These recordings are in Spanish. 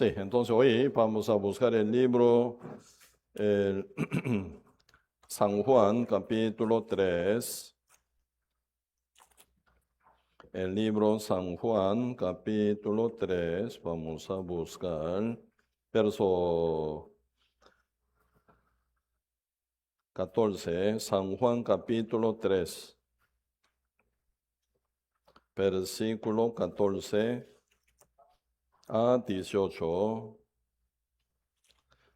Sí, entonces hoy vamos a buscar el libro el San Juan, capítulo 3. El libro San Juan, capítulo 3. Vamos a buscar verso 14. San Juan, capítulo 3, versículo 14 a 18.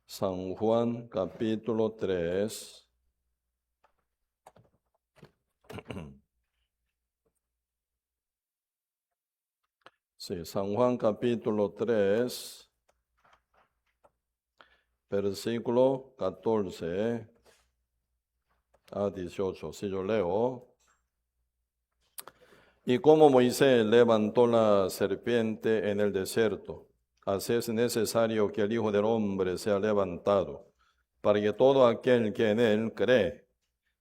San Juan, capítulo 3. Sí, San Juan capítulo 3, versículo 14 a 18. Si yo leo. Y como Moisés levantó la serpiente en el desierto, así es necesario que el Hijo del Hombre sea levantado, para que todo aquel que en él cree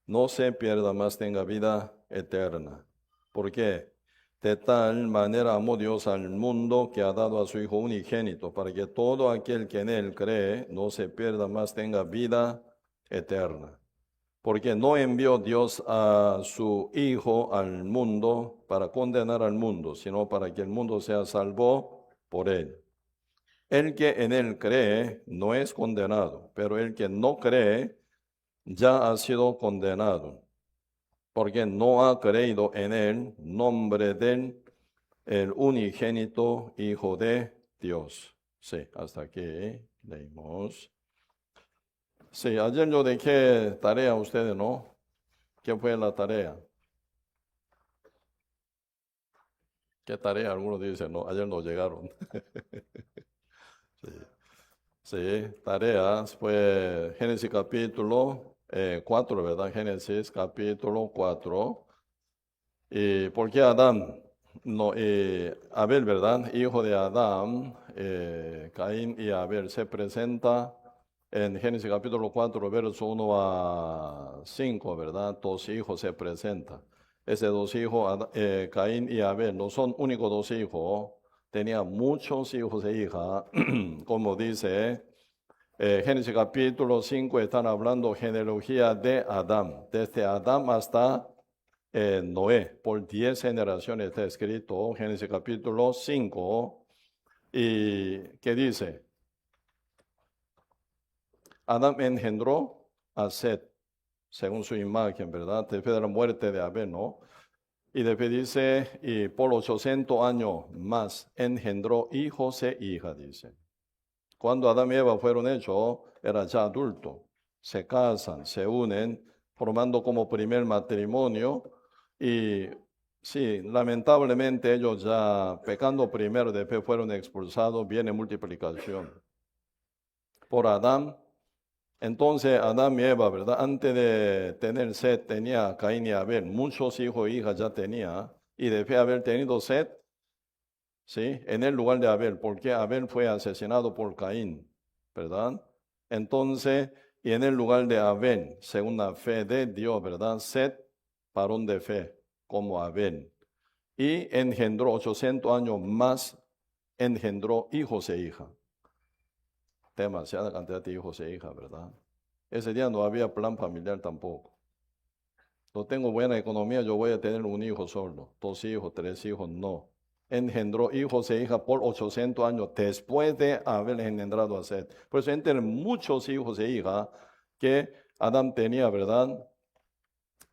no se pierda, mas tenga vida eterna. Porque de tal manera amó Dios al mundo que ha dado a su Hijo unigénito, para que todo aquel que en él cree no se pierda, mas tenga vida eterna. Porque no envió Dios a su Hijo al mundo para condenar al mundo, sino para que el mundo sea salvo por él. El que en él cree no es condenado, pero el que no cree ya ha sido condenado, porque no ha creído en el nombre del el unigénito Hijo de Dios. Sí, hasta aquí leímos. Sí, ayer yo dejé tarea a ustedes, ¿no? ¿Qué fue la tarea? ¿Qué tarea? Algunos dicen, no, ayer no llegaron. Sí, sí, tareas fue Génesis capítulo 4, ¿verdad? Génesis capítulo 4. ¿Y por qué Adán? No, Abel, ¿verdad? Hijo de Adán, Caín y Abel se presenta en Génesis capítulo 4, verso 1 a 5, ¿verdad? Dos hijos se presentan. Ese dos hijos, Caín y Abel, no son únicos dos hijos, tenía muchos hijos e hijas, como dice Génesis capítulo 5, están hablando genealogía de Adán, desde Adán hasta Noé, por 10 generaciones está escrito, Génesis capítulo 5, y ¿qué dice? Adán engendró a Set, según su imagen, ¿verdad? Después de la muerte de Abel, ¿no? Y después dice, y por 800 años más engendró hijos e hijas, dice. Cuando Adán y Eva fueron hechos, era ya adulto. Se casan, se unen, formando como primer matrimonio. Y sí, lamentablemente ellos ya pecando primero, después fueron expulsados, viene multiplicación. Por Adán, entonces Adán y Eva, ¿verdad? Antes de tener Set, tenía Caín y Abel, muchos hijos e hijas ya tenía. Y después de haber tenido Set, ¿sí? En el lugar de Abel, porque Abel fue asesinado por Caín, ¿verdad? Entonces, y en el lugar de Abel, según la fe de Dios, ¿verdad? Set, varón de fe, como Abel. Y engendró 800 años más, engendró hijos e hijas. Demasiada cantidad de hijos e hijas, ¿verdad? Ese día no había plan familiar tampoco. No tengo buena economía, yo voy a tener un hijo solo, dos hijos, tres hijos, no. Engendró hijos e hijas por 800 años después de haber engendrado a Set. Por eso entre muchos hijos e hijas que Adán tenía, ¿verdad?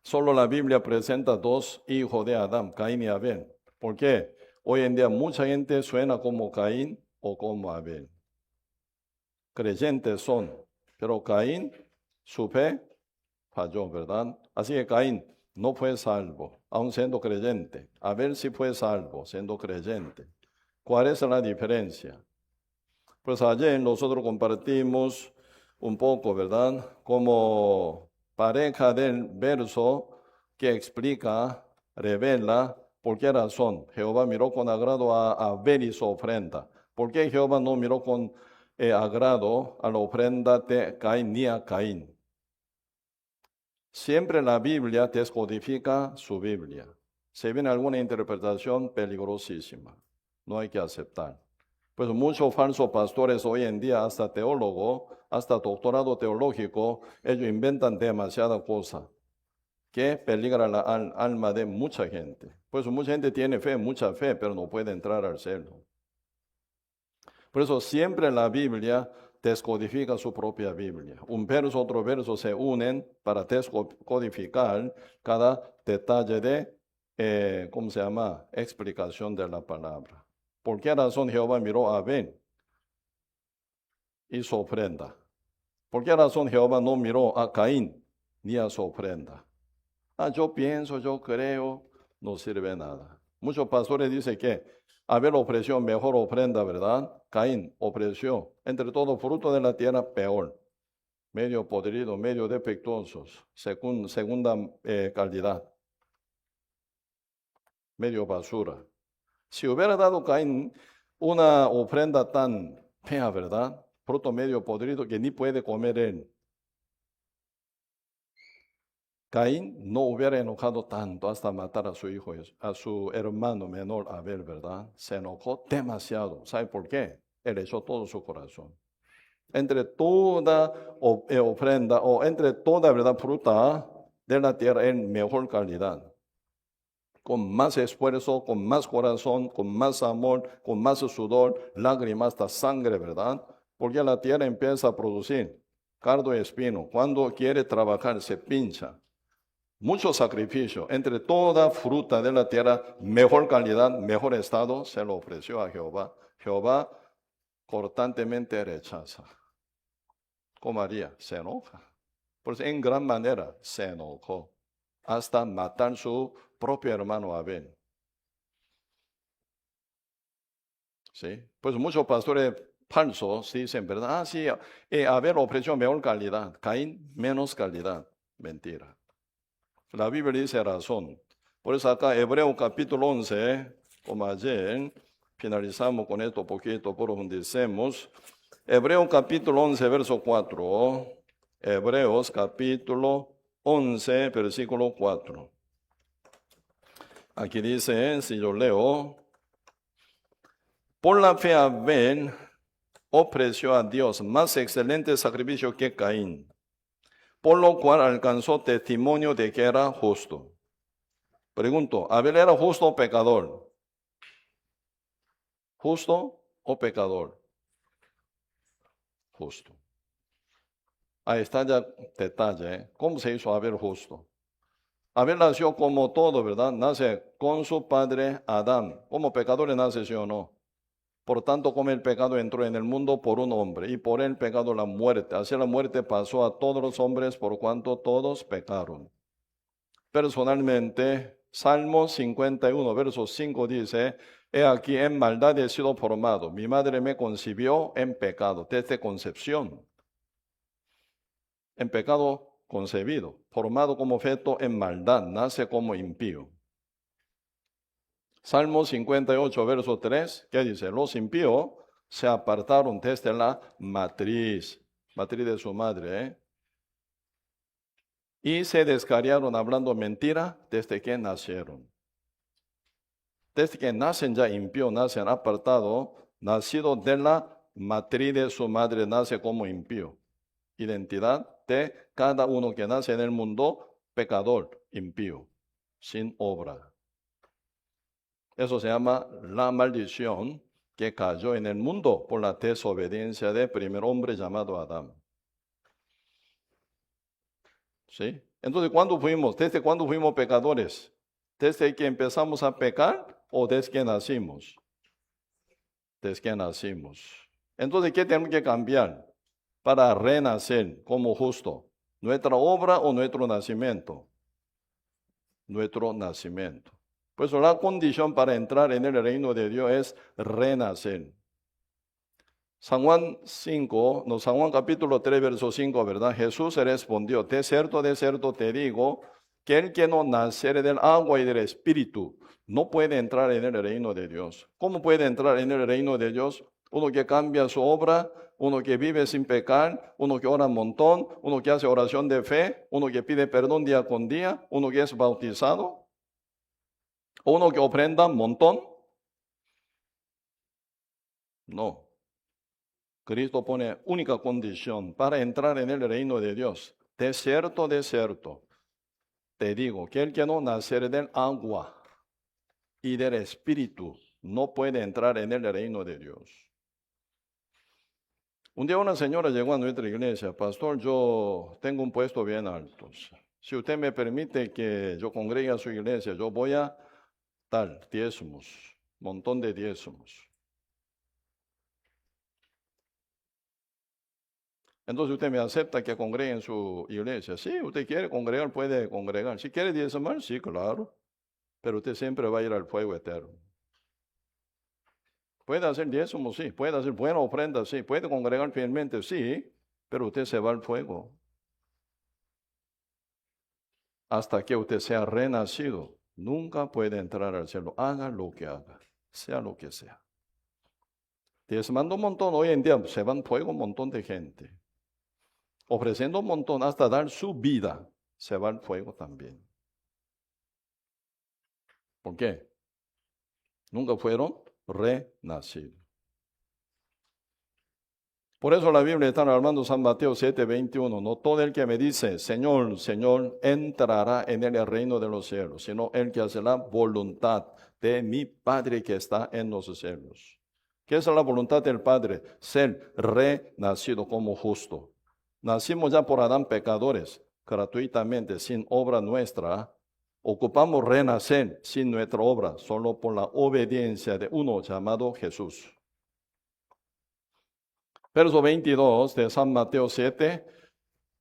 Solo la Biblia presenta dos hijos de Adán, Caín y Abel. ¿Por qué? Hoy en día mucha gente suena como Caín o como Abel. Creyentes son, pero Caín, su fe falló, ¿verdad? Así que Caín no fue salvo, aun siendo creyente. Abel sí fue salvo, siendo creyente. ¿Cuál es la diferencia? Pues ayer nosotros compartimos un poco, ¿verdad? Como pareja del verso que explica, revela por qué razón Jehová miró con agrado a Abel y su ofrenda. ¿Por qué Jehová no miró con agrado a la ofrenda de Caín ni a Caín? Siempre la Biblia descodifica su Biblia. Si viene alguna interpretación peligrosísima, no hay que aceptar. Pues muchos falsos pastores hoy en día, hasta teólogo, hasta doctorado teológico, ellos inventan demasiada cosa que peligra la alma de mucha gente. Pues mucha gente tiene fe, mucha fe, pero no puede entrar al cielo. Por eso siempre la Biblia descodifica su propia Biblia. Un verso, otro verso se unen para descodificar cada detalle de, ¿cómo se llama? Explicación de la palabra. ¿Por qué razón Jehová miró a Abel? Y su ofrenda. ¿Por qué razón Jehová no miró a Caín ni a su ofrenda? Yo pienso, yo creo, no sirve nada. Muchos pastores dicen que Abel ofreció mejor ofrenda, ¿verdad? Caín ofreció, entre todo fruto de la tierra, peor. Medio podrido, medio defectuosos, segunda calidad. Medio basura. Si hubiera dado Caín una ofrenda tan fea, ¿verdad? Fruto medio podrido que ni puede comer él. Caín no hubiera enojado tanto hasta matar a su hijo, a su hermano menor Abel, ¿verdad? Se enojó demasiado. ¿Sabe por qué? Él echó todo su corazón. Entre toda ofrenda o entre toda, ¿verdad?, fruta de la tierra en mejor calidad. Con más esfuerzo, con más corazón, con más amor, con más sudor, lágrimas, hasta sangre, ¿verdad? Porque la tierra empieza a producir cardo y espino. Cuando quiere trabajar, se pincha. Mucho sacrificio. Entre toda fruta de la tierra, mejor calidad, mejor estado, se lo ofreció a Jehová. Jehová cortantemente rechaza. ¿Cómo haría? Se enoja. Por eso en gran manera se enojó. Hasta matar su propio hermano Abel. ¿Sí? Pues muchos pastores falsos dicen, ¿verdad? Sí, Abel ofreció mejor calidad. Caín, menos calidad. Mentira. La Biblia dice razón. Por eso acá Hebreo capítulo 11, como ayer, finalizamos con esto poquito, profundicemos. Hebreo capítulo 11, verso 4. Hebreos capítulo 11, versículo 4. Aquí dice, si yo leo, por la fe Abel ofreció a Dios más excelente sacrificio que Caín, por lo cual alcanzó testimonio de que era justo. Pregunto, ¿Abel era justo o pecador? ¿Justo o pecador? Justo. Ahí está ya detalle, ¿eh? ¿Cómo se hizo Abel justo? Abel nació como todo, ¿verdad? Nace con su padre Adán. Como pecador nace, ¿sí o no? Por tanto, como el pecado entró en el mundo por un hombre, y por el pecado la muerte. Así la muerte pasó a todos los hombres por cuanto todos pecaron. Personalmente, Salmo 51, verso 5 dice, he aquí en maldad he sido formado, mi madre me concibió en pecado, desde concepción. En pecado concebido, formado como feto en maldad, nace como impío. Salmo 58, verso 3, ¿qué dice? Los impíos se apartaron desde la matriz de su madre, ¿eh? Y se descarriaron hablando mentira desde que nacieron. Desde que nacen ya impíos, nacen apartados, nacido de la matriz de su madre, nace como impío. Identidad de cada uno que nace en el mundo, pecador, impío, sin obra. Eso se llama la maldición que cayó en el mundo por la desobediencia del primer hombre llamado Adán. ¿Sí? Entonces, ¿desde cuándo fuimos pecadores? ¿Desde que empezamos a pecar o desde que nacimos? Desde que nacimos. Entonces, ¿qué tenemos que cambiar para renacer como justo? ¿Nuestra obra o nuestro nacimiento? Nuestro nacimiento. Pues la condición para entrar en el reino de Dios es renacer. San Juan capítulo 3, verso 5, ¿verdad? Jesús respondió, de cierto te digo, que el que no naciere del agua y del espíritu no puede entrar en el reino de Dios. ¿Cómo puede entrar en el reino de Dios? Uno que cambia su obra, uno que vive sin pecar, uno que ora un montón, uno que hace oración de fe, uno que pide perdón día con día, uno que es bautizado, uno que ofrenda un montón. No. Cristo pone única condición para entrar en el reino de Dios. De cierto, te digo que el que no naciere del agua y del Espíritu no puede entrar en el reino de Dios. Un día una señora llegó a nuestra iglesia: pastor, yo tengo un puesto bien alto. Si usted me permite que yo congregue a su iglesia, yo voy a dar diezmos, montón de diezmos. Entonces usted me acepta que congregue en su iglesia. Sí, usted quiere congregar, puede congregar. Si quiere diezmar, sí, claro. Pero usted siempre va a ir al fuego eterno. Puede hacer diezmos, sí. Puede hacer buena ofrenda, sí. Puede congregar fielmente, sí. Pero usted se va al fuego. Hasta que usted sea renacido, nunca puede entrar al cielo. Haga lo que haga, sea lo que sea. Diezmando un montón, hoy en día se va al fuego un montón de gente. Ofreciendo un montón, hasta dar su vida, se va al fuego también. ¿Por qué? Nunca fueron renacidos. Por eso la Biblia está hablando San Mateo 7:21. No todo el que me dice, Señor, Señor, entrará en el reino de los cielos, sino el que hace la voluntad de mi Padre que está en los cielos. ¿Qué es la voluntad del Padre? Ser renacido como justo. Nacimos ya por Adán pecadores, gratuitamente, sin obra nuestra. Ocupamos renacer sin nuestra obra, solo por la obediencia de uno llamado Jesús. Verso 22 de San Mateo 7.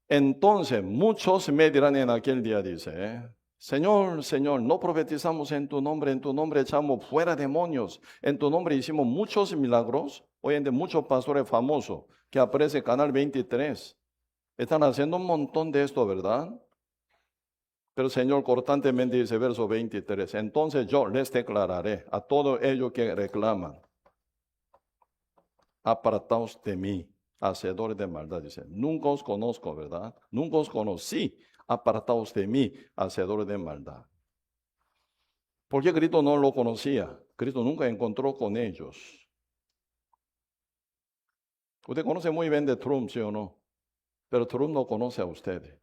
Entonces muchos me dirán en aquel día, dice, Señor, Señor, no profetizamos en tu nombre echamos fuera demonios, en tu nombre hicimos muchos milagros. Hoy en día muchos pastores famosos que aparece Canal 23 están haciendo un montón de esto, ¿verdad? Pero el Señor cortantemente dice, verso 23, entonces yo les declararé a todos ellos que reclaman, apartaos de mí, hacedores de maldad. Dice, nunca os conozco, ¿verdad? Nunca os conocí, apartaos de mí, hacedores de maldad. ¿Por qué Cristo no lo conocía? Cristo nunca encontró con ellos. Usted conoce muy bien de Trump, ¿sí o no? Pero Trump no conoce a ustedes.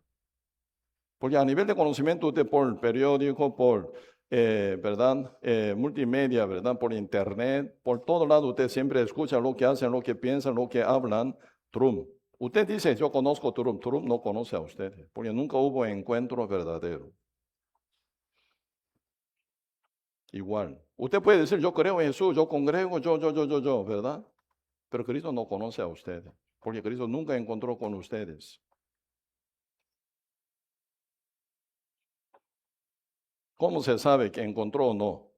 Porque a nivel de conocimiento, usted por periódico, por ¿verdad? Multimedia, ¿verdad? Por internet, por todo lado, usted siempre escucha lo que hacen, lo que piensan, lo que hablan. Trump. Usted dice, yo conozco a Trump. Trump no conoce a ustedes, porque nunca hubo encuentro verdadero. Igual. Usted puede decir, yo creo en Jesús, yo congrego, yo, ¿verdad? Pero Cristo no conoce a ustedes, porque Cristo nunca encontró con ustedes. ¿Cómo se sabe que encontró o no?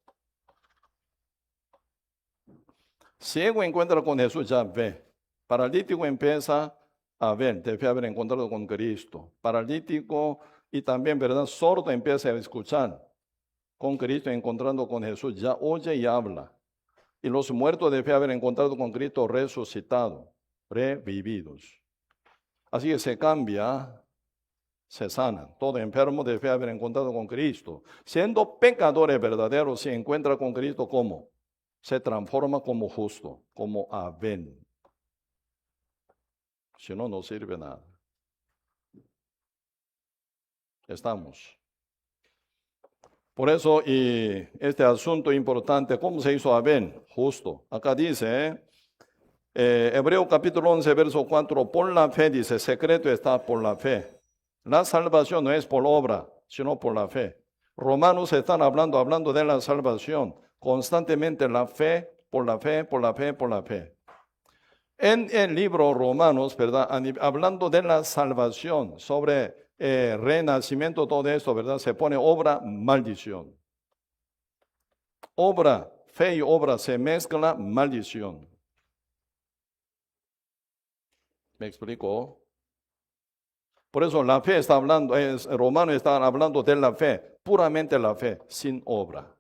Ciego encuentra con Jesús, ya ve. Paralítico empieza a ver, debe haber encontrado con Cristo. Paralítico y también, ¿verdad? Sordo empieza a escuchar. Con Cristo encontrando con Jesús, ya oye y habla. Y los muertos deben haber encontrado con Cristo resucitado, revividos. Así que se cambia, se sanan. Todo enfermo debe haber encontrado con Cristo. Siendo pecadores verdaderos, se encuentra con Cristo como se transforma como justo, como Abel. Si no, no sirve nada. Estamos. Por eso, y este asunto importante, ¿cómo se hizo Abel? Justo. Acá dice, Hebreo capítulo 11, verso 4, por la fe, dice, secreto está por la fe. La salvación no es por obra, sino por la fe. Romanos están hablando de la salvación. Constantemente la fe, por la fe, por la fe, por la fe. En el libro Romanos, ¿verdad? Hablando de la salvación, sobre renacimiento, todo esto, ¿verdad? Se pone obra, maldición. Obra, fe y obra se mezcla, maldición. ¿Me explico? Por eso la fe está hablando, Romanos está hablando de la fe, puramente la fe, sin obra.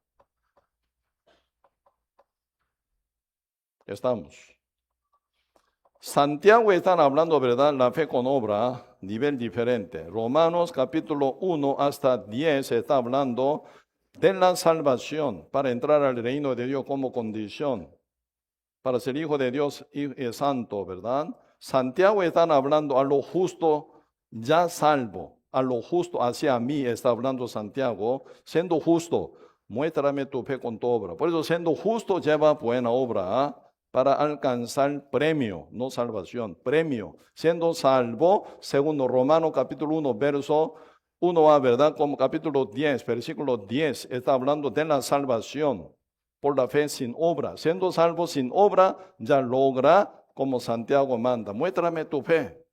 Estamos. Santiago están hablando, ¿verdad? La fe con obra, nivel diferente. Romanos capítulo 1 hasta 10 está hablando de la salvación para entrar al reino de Dios como condición. para ser hijo de Dios y santo, ¿verdad? Santiago está hablando a lo justo ya salvo, a lo justo hacia mí está hablando Santiago, siendo justo, muéstrame tu fe con tu obra. Por eso siendo justo lleva buena obra, ¿ah? Para alcanzar premio, no salvación, premio. Siendo salvo, segundo Romanos capítulo 1, verso 1a, ¿verdad? Como capítulo 10, versículo 10, está hablando de la salvación por la fe sin obra. Siendo salvo sin obra, ya logra como Santiago manda. Muéstrame tu fe.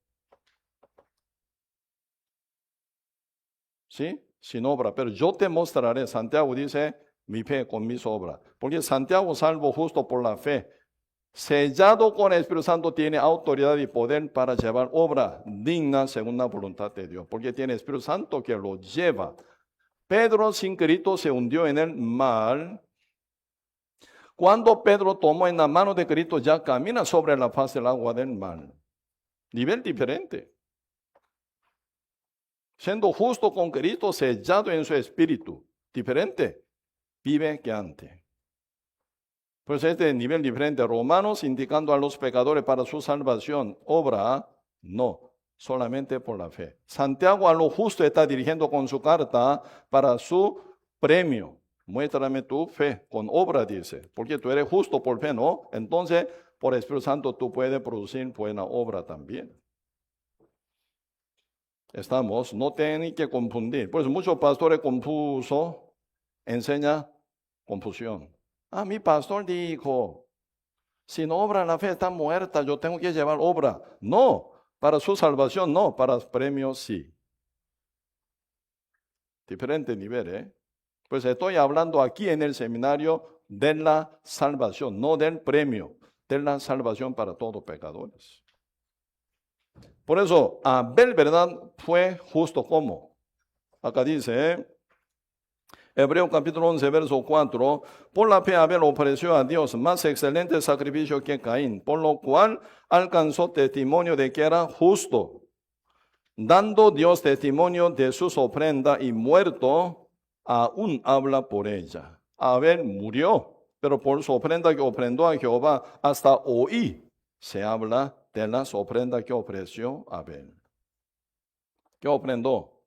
¿Sí? Sin obra. Pero yo te mostraré, Santiago dice, mi fe con mis obras. Porque Santiago salvo justo por la fe, sellado con el Espíritu Santo, tiene autoridad y poder para llevar obra digna según la voluntad de Dios. Porque tiene Espíritu Santo que lo lleva. Pedro sin Cristo se hundió en el mar. Cuando Pedro tomó en la mano de Cristo, ya camina sobre la faz del agua del mar. Nivel diferente. Siendo justo con Cristo, sellado en su espíritu. Diferente. Vive que antes. Pues este nivel diferente. Romanos indicando a los pecadores para su salvación. Obra, no. Solamente por la fe. Santiago a lo justo está dirigiendo con su carta para su premio. Muéstrame tu fe con obra, dice. Porque tú eres justo por fe, ¿no? Entonces, por el Espíritu Santo tú puedes producir buena obra también. Estamos, no tienen que confundir. Por eso muchos pastores confusos enseñan confusión. Mi pastor dijo, sin obra la fe está muerta, yo tengo que llevar obra. No, para su salvación no, para premios sí. Diferente nivel, ¿eh? Pues estoy hablando aquí en el seminario de la salvación, no del premio, de la salvación para todos pecadores. Por eso, Abel, ¿verdad? Fue justo como. Acá dice, Hebreos capítulo 11, verso 4, por la fe Abel ofreció a Dios más excelente sacrificio que Caín, por lo cual alcanzó testimonio de que era justo, dando Dios testimonio de sus ofrendas y muerto, aún habla por ella. Abel murió, pero por su ofrenda que ofrendó a Jehová, hasta hoy se habla de las ofrendas que ofreció Abel. ¿Qué ofrendó?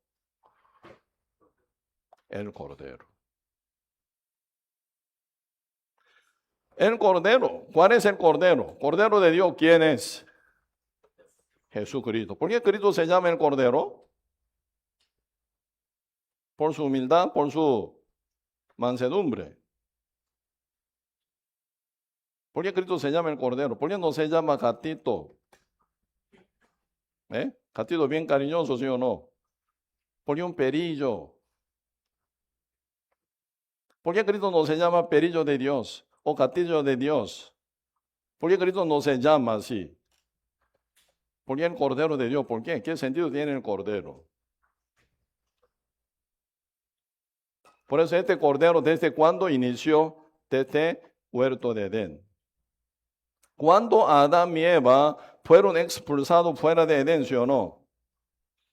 El cordero. El cordero. ¿Cuál es el cordero? Cordero de Dios, ¿quién es? Jesucristo. ¿Por qué Cristo se llama el cordero? Por su humildad, por su mansedumbre. ¿Por qué Cristo se llama el cordero? ¿Por qué no se llama gatito? Gatito bien cariñoso, ¿sí o no? ¿Por qué un perillo? ¿Por qué Cristo no se llama perillo de Dios o gatillo de Dios? ¿Por qué Cristo no se llama así? ¿Por qué el cordero de Dios? ¿Por qué? ¿Qué sentido tiene el cordero? Por eso este cordero, ¿desde cuándo inició? Desde huerto de Edén. Cuando Adán y Eva fueron expulsados fuera de Edén, ¿sí o no?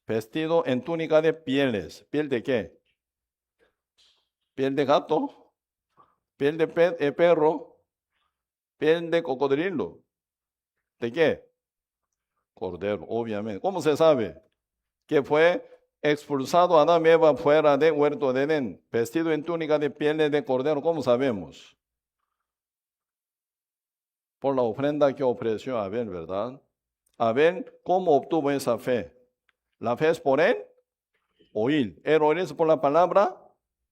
Vestido en túnica de pieles. ¿Piel de qué? Piel de gato, piel de perro, piel de cocodrilo. ¿De qué? Cordero, obviamente. ¿Cómo se sabe? Que fue expulsado Adán y Eva fuera de huerto de Edén, vestido en túnica de pieles de cordero. ¿Cómo sabemos? Por la ofrenda que ofreció Abel, ¿verdad? Abel, ¿cómo obtuvo esa fe? La fe es por él, oír. El oír es por la palabra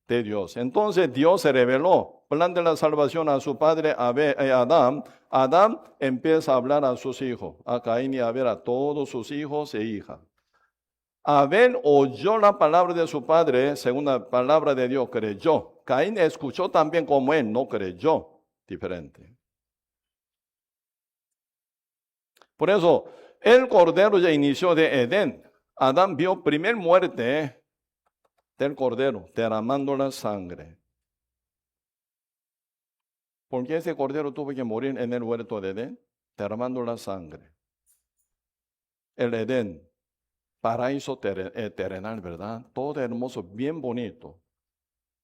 de Dios. Entonces Dios se reveló, plan de la salvación a su padre Adán. Adán empieza a hablar a sus hijos, a Caín y a Abel, a todos sus hijos e hijas. Abel oyó la palabra de su padre, según la palabra de Dios, creyó. Caín escuchó también como él, no creyó. Diferente. Por eso, el cordero ya inició de Edén. Adán vio primer muerte del cordero, derramando la sangre. ¿Por qué ese cordero tuvo que morir en el huerto de Edén? Derramando la sangre. El Edén, paraíso terrenal, ¿verdad? Todo hermoso, bien bonito.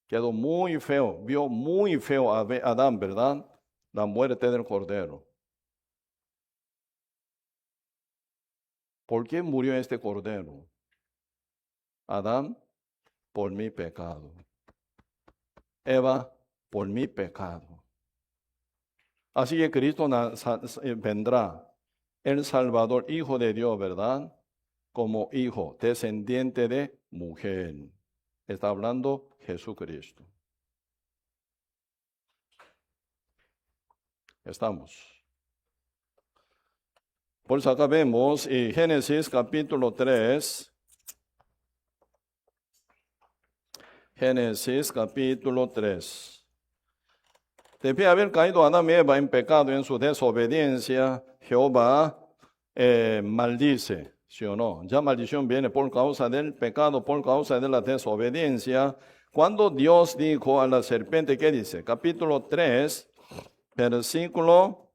Quedó muy feo, vio muy feo a Adán, ¿verdad? la muerte del Cordero. ¿Por qué murió este Cordero? Adán, por mi pecado. Eva, por mi pecado. Así que Cristo vendrá, el Salvador, Hijo de Dios, ¿verdad? Como hijo, descendiente de mujer. Está hablando Jesucristo. Estamos. Por eso acá vemos Génesis capítulo 3. Génesis capítulo 3. Después de haber caído Adán y Eva en pecado, en su desobediencia, Jehová maldice, ¿sí o no? Ya maldición viene por causa del pecado, por causa de la desobediencia. Cuando Dios dijo a la serpiente, ¿qué dice? Capítulo 3, versículo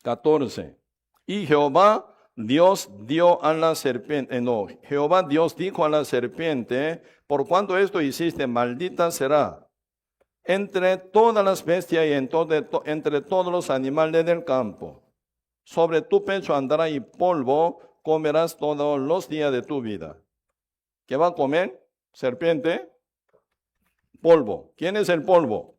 14. Y Jehová Dios dio a la serpiente, Jehová Dios dijo a la serpiente, por cuanto esto hiciste, maldita será entre todas las bestias y entre todos los animales del campo. Sobre tu pecho andará y polvo comerás todos los días de tu vida. ¿Qué va a comer? Serpiente, polvo. ¿Quién es el polvo?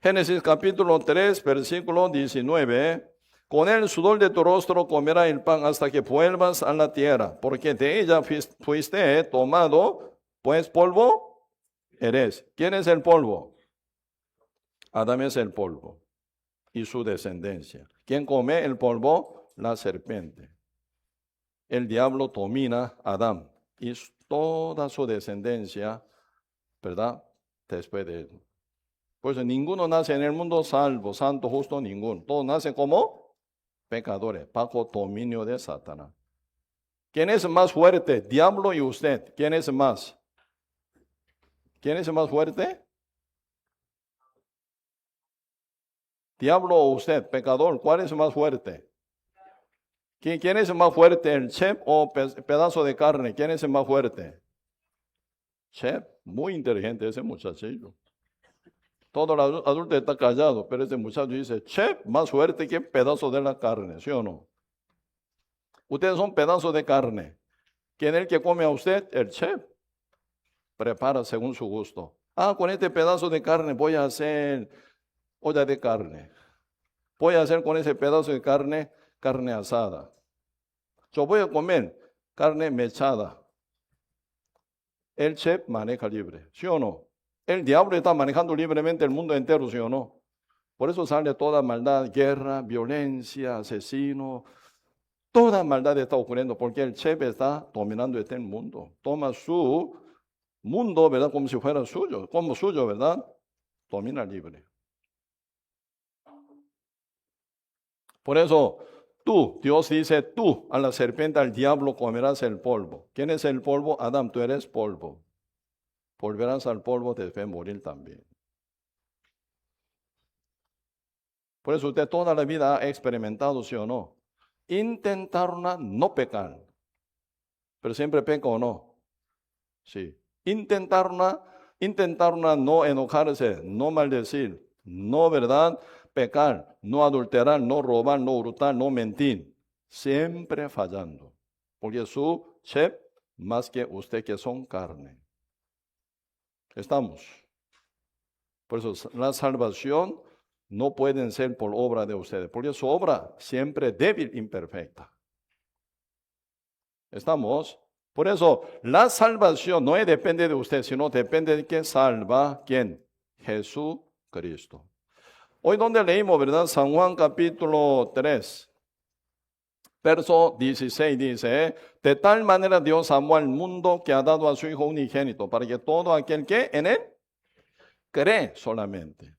Génesis capítulo 3, versículo 19. Con el sudor de tu rostro comerás el pan hasta que vuelvas a la tierra, porque de ella fuiste tomado, pues polvo eres. ¿Quién es el polvo? Adán es el polvo y su descendencia. ¿Quién come el polvo? La serpiente. El diablo domina a Adán y toda su descendencia, ¿verdad? Después de él. Por eso ninguno nace en el mundo salvo, santo, justo, ninguno. Todos nacen como pecadores, bajo dominio de Satanás. ¿Quién es más fuerte? Diablo y usted. ¿Quién es más? ¿Quién es más fuerte? Diablo o usted, pecador. ¿Cuál es más fuerte? ¿Quién es más fuerte? ¿El chef o pedazo de carne? ¿Quién es más fuerte? Chef, muy inteligente ese muchachillo. Todo el adulto está callado, pero ese muchacho dice, chef, más fuerte que pedazo de la carne, ¿sí o no? Ustedes son pedazos de carne. ¿Quién es el que come a usted? El chef. Prepara según su gusto. Con este pedazo de carne voy a hacer olla de carne. Voy a hacer con ese pedazo de carne, carne asada. Yo voy a comer carne mechada. El chef maneja libre, ¿sí o no? El diablo está manejando libremente el mundo entero, ¿sí o no? Por eso sale toda maldad, guerra, violencia, asesino. Toda maldad está ocurriendo porque el chef está dominando este mundo. Toma su mundo, ¿verdad? Como si fuera suyo, como suyo, ¿verdad? Domina libre. Por eso, Dios dice, tú a la serpiente, al diablo comerás el polvo. ¿Quién es el polvo? Adán, tú eres polvo. Volverás al polvo, te debe morir también. Por eso usted toda la vida ha experimentado, ¿sí o no? Intentar no pecar. Pero siempre peca o no. Sí. Intentar no enojarse, no maldecir, no, ¿verdad? Pecar, no adulterar, no robar, no hurtar, no mentir. Siempre fallando. Porque su chef, más que usted que son carne. Estamos. Por eso la salvación no puede ser por obra de ustedes. Porque su obra siempre débil, imperfecta. Estamos. Por eso, la salvación no depende de usted, sino depende de quién salva. ¿Quién? Jesucristo. Hoy donde leímos, ¿verdad? San Juan capítulo 3, verso 16 dice, de tal manera Dios amó al mundo que ha dado a su Hijo unigénito, para que todo aquel que en él cree solamente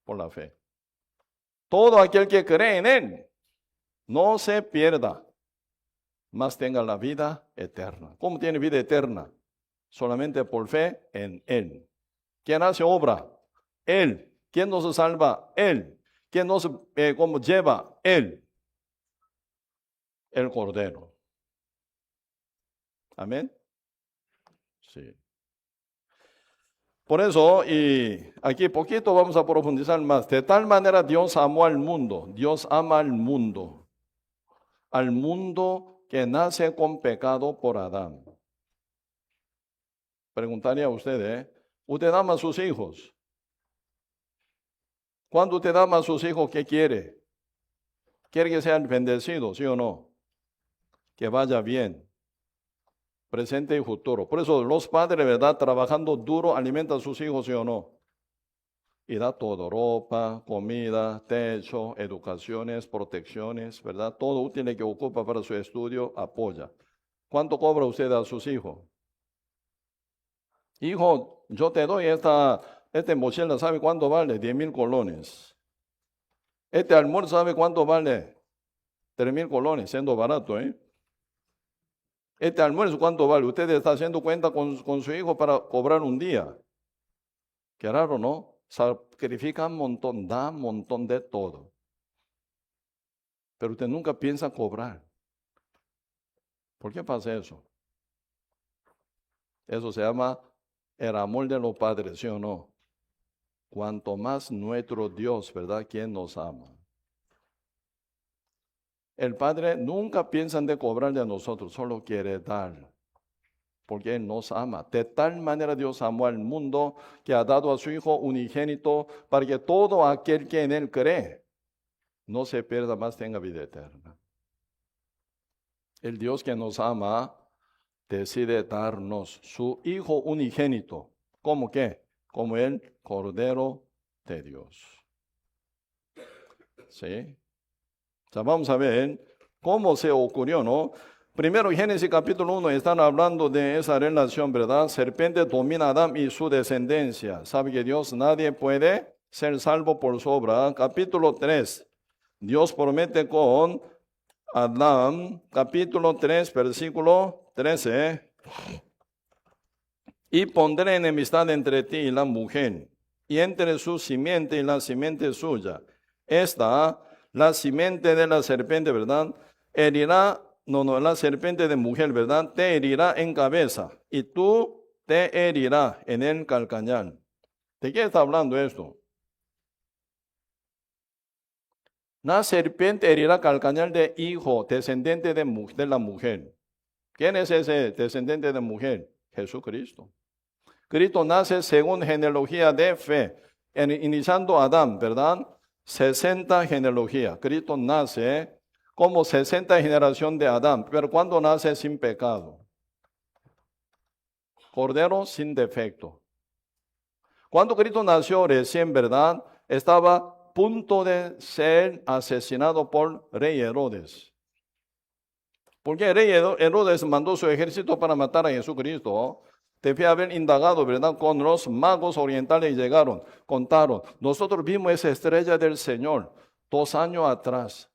por la fe. Todo aquel que cree en él no se pierda, mas tenga la vida eterna. ¿Cómo tiene vida eterna? Solamente por fe en él. ¿Quién hace obra? Él. ¿Quién nos salva? Él. ¿Quién nos lleva? Él. El Cordero. Amén. Sí. Por eso, y aquí poquito vamos a profundizar más. De tal manera Dios amó al mundo. Dios ama al mundo. Al mundo que nace con pecado por Adán. Preguntaría a usted, ¿usted ama a sus hijos? Cuando usted ama a sus hijos, ¿qué quiere? ¿Quiere que sean bendecidos, sí o no? Que vaya bien, presente y futuro. Por eso los padres, ¿verdad? Trabajando duro, alimentan a sus hijos, sí o no. Y da todo, ropa, comida, techo, educaciones, protecciones, ¿verdad? Todo útil que ocupa para su estudio, apoya. ¿Cuánto cobra usted a sus hijos? Hijo, yo te doy este mochila, ¿sabe cuánto vale? 10,000 colones. Este almuerzo, ¿sabe cuánto vale? 3,000 colones, siendo barato, ¿eh? Este almuerzo, ¿cuánto vale? Usted está haciendo cuenta con su hijo para cobrar un día. Qué raro, ¿no? Sacrifica un montón, da un montón de todo. Pero usted nunca piensa cobrar. ¿Por qué pasa eso? Eso se llama el amor de los padres, ¿sí o no? Cuanto más nuestro Dios, ¿verdad? ¿Quién nos ama? El Padre nunca piensa en de cobrarle a nosotros, solo quiere dar. Porque Él nos ama. De tal manera Dios amó al mundo que ha dado a su Hijo unigénito para que todo aquel que en Él cree no se pierda más, tenga vida eterna. El Dios que nos ama decide darnos su Hijo unigénito. ¿Cómo qué? Como el Cordero de Dios. ¿Sí? O sea, vamos a ver cómo se ocurrió, ¿no? Primero, Génesis capítulo 1, están hablando de esa relación, ¿verdad? Serpiente domina a Adán y su descendencia. Sabe que Dios, nadie puede ser salvo por su obra. Capítulo 3, Dios promete con Adán, capítulo 3, versículo 13. Y pondré enemistad entre ti y la mujer, y entre su simiente y la simiente suya. Esta, la simiente de la serpiente, ¿verdad? La serpiente de mujer, ¿verdad? Te herirá en cabeza, y tú te herirás en el calcañar. ¿De qué está hablando esto? La serpiente herirá calcañar de hijo, descendiente de la mujer. ¿Quién es ese descendiente de mujer? Jesucristo. Cristo nace según genealogía de fe, iniciando Adán, ¿verdad? 60 genealogía. Cristo nace como 60 generación de Adán, pero cuando nace sin pecado. Cordero sin defecto. Cuando Cristo nació recién, ¿verdad? Estaba a punto de ser asesinado por rey Herodes. Porque rey Herodes mandó su ejército para matar a Jesucristo. Debía haber indagado, ¿verdad? Con los magos orientales llegaron, contaron. Nosotros vimos esa estrella del Señor 2 años atrás.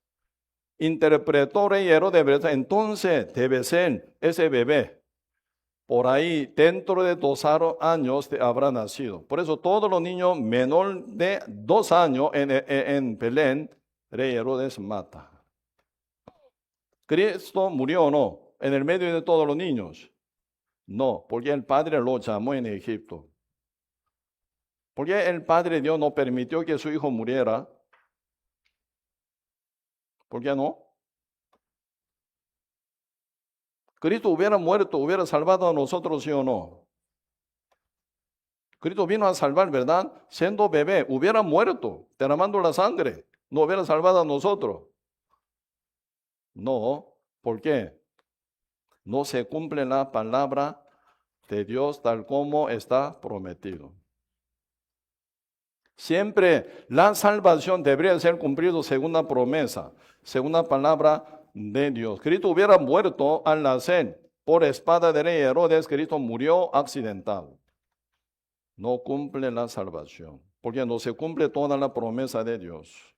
Interpretó rey Herodes, ¿verdad? Entonces debe ser ese bebé. Por ahí, dentro de 2 años habrá nacido. Por eso todos los niños menor de 2 años en Belén, rey Herodes mata. ¿Cristo murió o no? En el medio de todos los niños. No, porque el Padre lo llamó en Egipto. Porque el Padre Dios no permitió que su hijo muriera. ¿Por qué no? Cristo hubiera muerto, hubiera salvado a nosotros, ¿sí o no? Cristo vino a salvar, ¿verdad? Siendo bebé, hubiera muerto, derramando la sangre. No hubiera salvado a nosotros. No, ¿por qué? No se cumple la palabra de Dios tal como está prometido. Siempre la salvación debería ser cumplida según la promesa, según la palabra de Dios. Cristo hubiera muerto al nacer por espada de rey Herodes. Cristo murió accidentado. No cumple la salvación, porque no se cumple toda la promesa de Dios.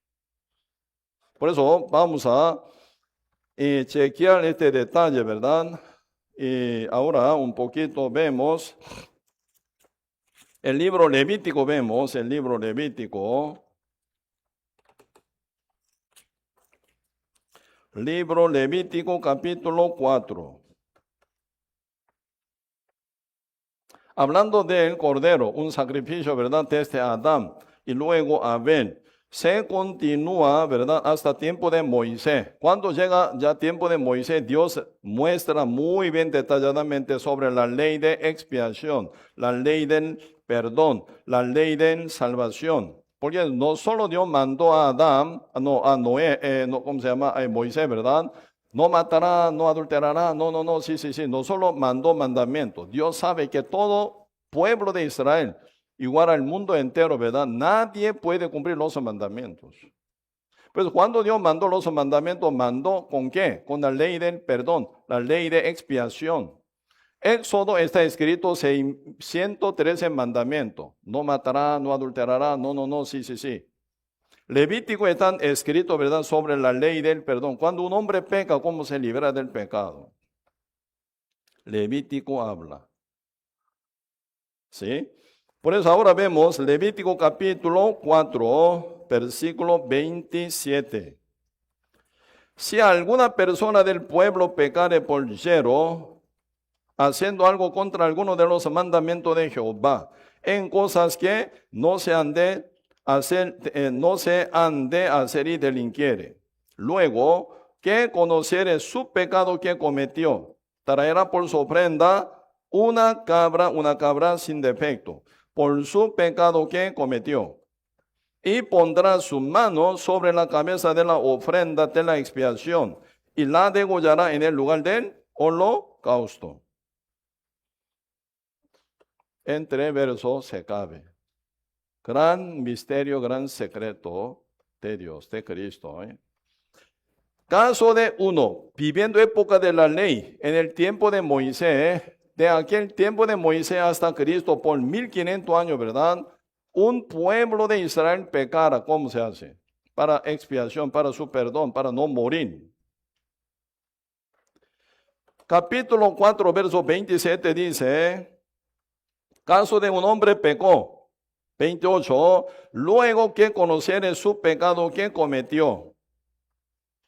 Por eso vamos a chequear este detalle, ¿verdad? Y ahora un poquito vemos el libro Levítico, Libro Levítico capítulo 4. Hablando del cordero, un sacrificio, ¿verdad? Desde Adán y luego Abel. Se continúa, ¿verdad? Hasta tiempo de Moisés. Cuando llega ya tiempo de Moisés, Dios muestra muy bien detalladamente sobre la ley de expiación, la ley del perdón, la ley de salvación. Porque no solo Dios mandó a Adán, no, a Noé, no, ¿cómo se llama? A Moisés, ¿verdad? No matará, no adulterará, no, sí, no solo mandó mandamientos. Dios sabe que todo pueblo de Israel, igual al mundo entero, ¿verdad? Nadie puede cumplir los mandamientos. Pues cuando Dios mandó los mandamientos, mandó ¿con qué? Con la ley del perdón, la ley de expiación. Éxodo está escrito 113 mandamientos. No matará, no adulterará, no, sí. Levítico está escrito, ¿verdad?, sobre la ley del perdón. Cuando un hombre peca, ¿cómo se libera del pecado? Levítico habla. ¿Sí? Por eso ahora vemos Levítico capítulo 4, versículo 27. Si alguna persona del pueblo pecare por yerro, haciendo algo contra alguno de los mandamientos de Jehová, en cosas que no se han de hacer y delinquiere. Luego, que conociere su pecado que cometió, traerá por su ofrenda una cabra sin defecto, por su pecado que cometió. Y pondrá su mano sobre la cabeza de la ofrenda de la expiación, y la degollará en el lugar del holocausto. Entre versos se cabe. Gran misterio, gran secreto de Dios, de Cristo. Caso de uno, viviendo época de la ley, en el tiempo de Moisés, de aquel tiempo de Moisés hasta Cristo, por 1500 años, ¿verdad? Un pueblo de Israel pecara, ¿cómo se hace? Para expiación, para su perdón, para no morir. Capítulo 4, verso 27 dice, caso de un hombre pecó. 28, luego que conociere su pecado que cometió,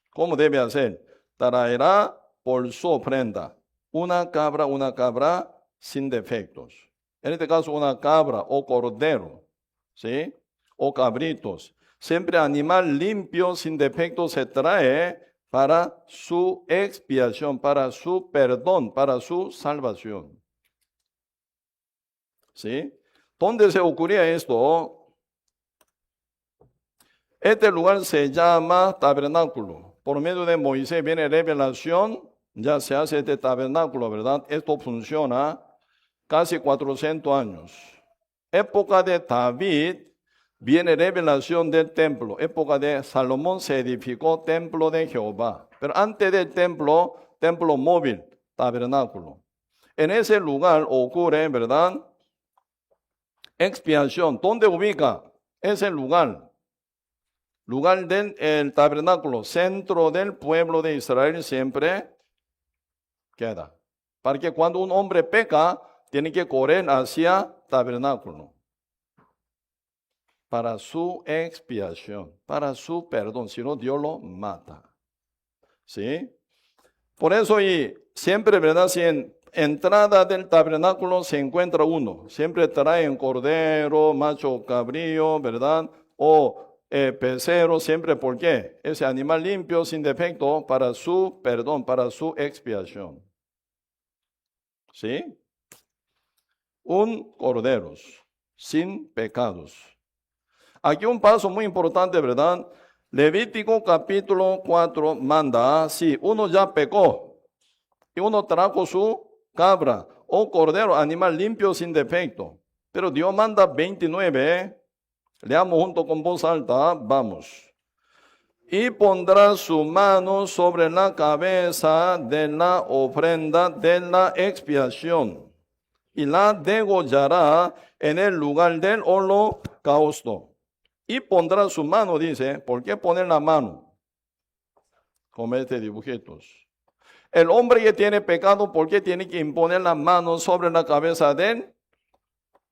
¿cómo debe hacer? Traerá por su ofrenda una cabra sin defectos. En este caso, una cabra o cordero, ¿sí? O cabritos. Siempre animal limpio, sin defectos, se trae para su expiación, para su perdón, para su salvación. ¿Sí? ¿Dónde se ocurría esto? Este lugar se llama tabernáculo. Por medio de Moisés viene revelación, ya se hace este tabernáculo, ¿verdad? Esto funciona casi 400 años. Época de David viene revelación del templo. Época de Salomón se edificó templo de Jehová. Pero antes del templo móvil, tabernáculo. En ese lugar ocurre, ¿verdad?, expiación. ¿Dónde ubica ese lugar? Lugar del tabernáculo, centro del pueblo de Israel siempre queda. Para que cuando un hombre peca, tiene que correr hacia tabernáculo. Para su expiación, para su perdón, si no Dios lo mata. ¿Sí? Por eso y siempre, ¿verdad? Si en entrada del tabernáculo se encuentra uno, siempre traen cordero, macho cabrío, ¿verdad? O pecero, siempre, ¿por qué? Ese animal limpio, sin defecto, para su perdón, para su expiación. ¿Sí? Un cordero, sin pecados. Aquí un paso muy importante, ¿verdad? Levítico capítulo 4 manda, si uno ya pecó y uno trajo su cabra o cordero, animal limpio sin defecto, pero Dios manda 29, leamos junto con voz alta, vamos. Y pondrá su mano sobre la cabeza de la ofrenda de la expiación y la degollará en el lugar del holocausto. Y pondrá su mano, dice, ¿por qué poner la mano? Como este dibujitos. El hombre que tiene pecado, ¿por qué tiene que imponer la mano sobre la cabeza del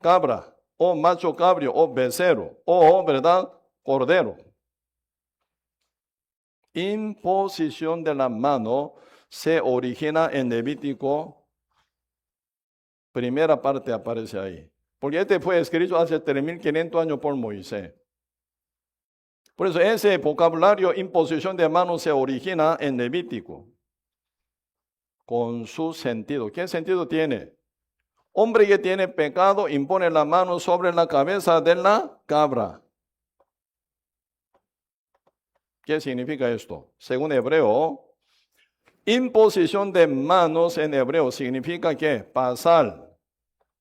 cabra, o macho cabrio, o becerro, o, ¿verdad?, cordero? Imposición de la mano se origina en Levítico Primera parte aparece ahí. Porque este fue escrito hace 3.500 años por Moisés. Por eso ese vocabulario, imposición de manos, se origina en Levítico. Con su sentido. ¿Qué sentido tiene? Hombre que tiene pecado impone la mano sobre la cabeza de la cabra. ¿Qué significa esto? Según Hebreo, imposición de manos en hebreo significa que pasar,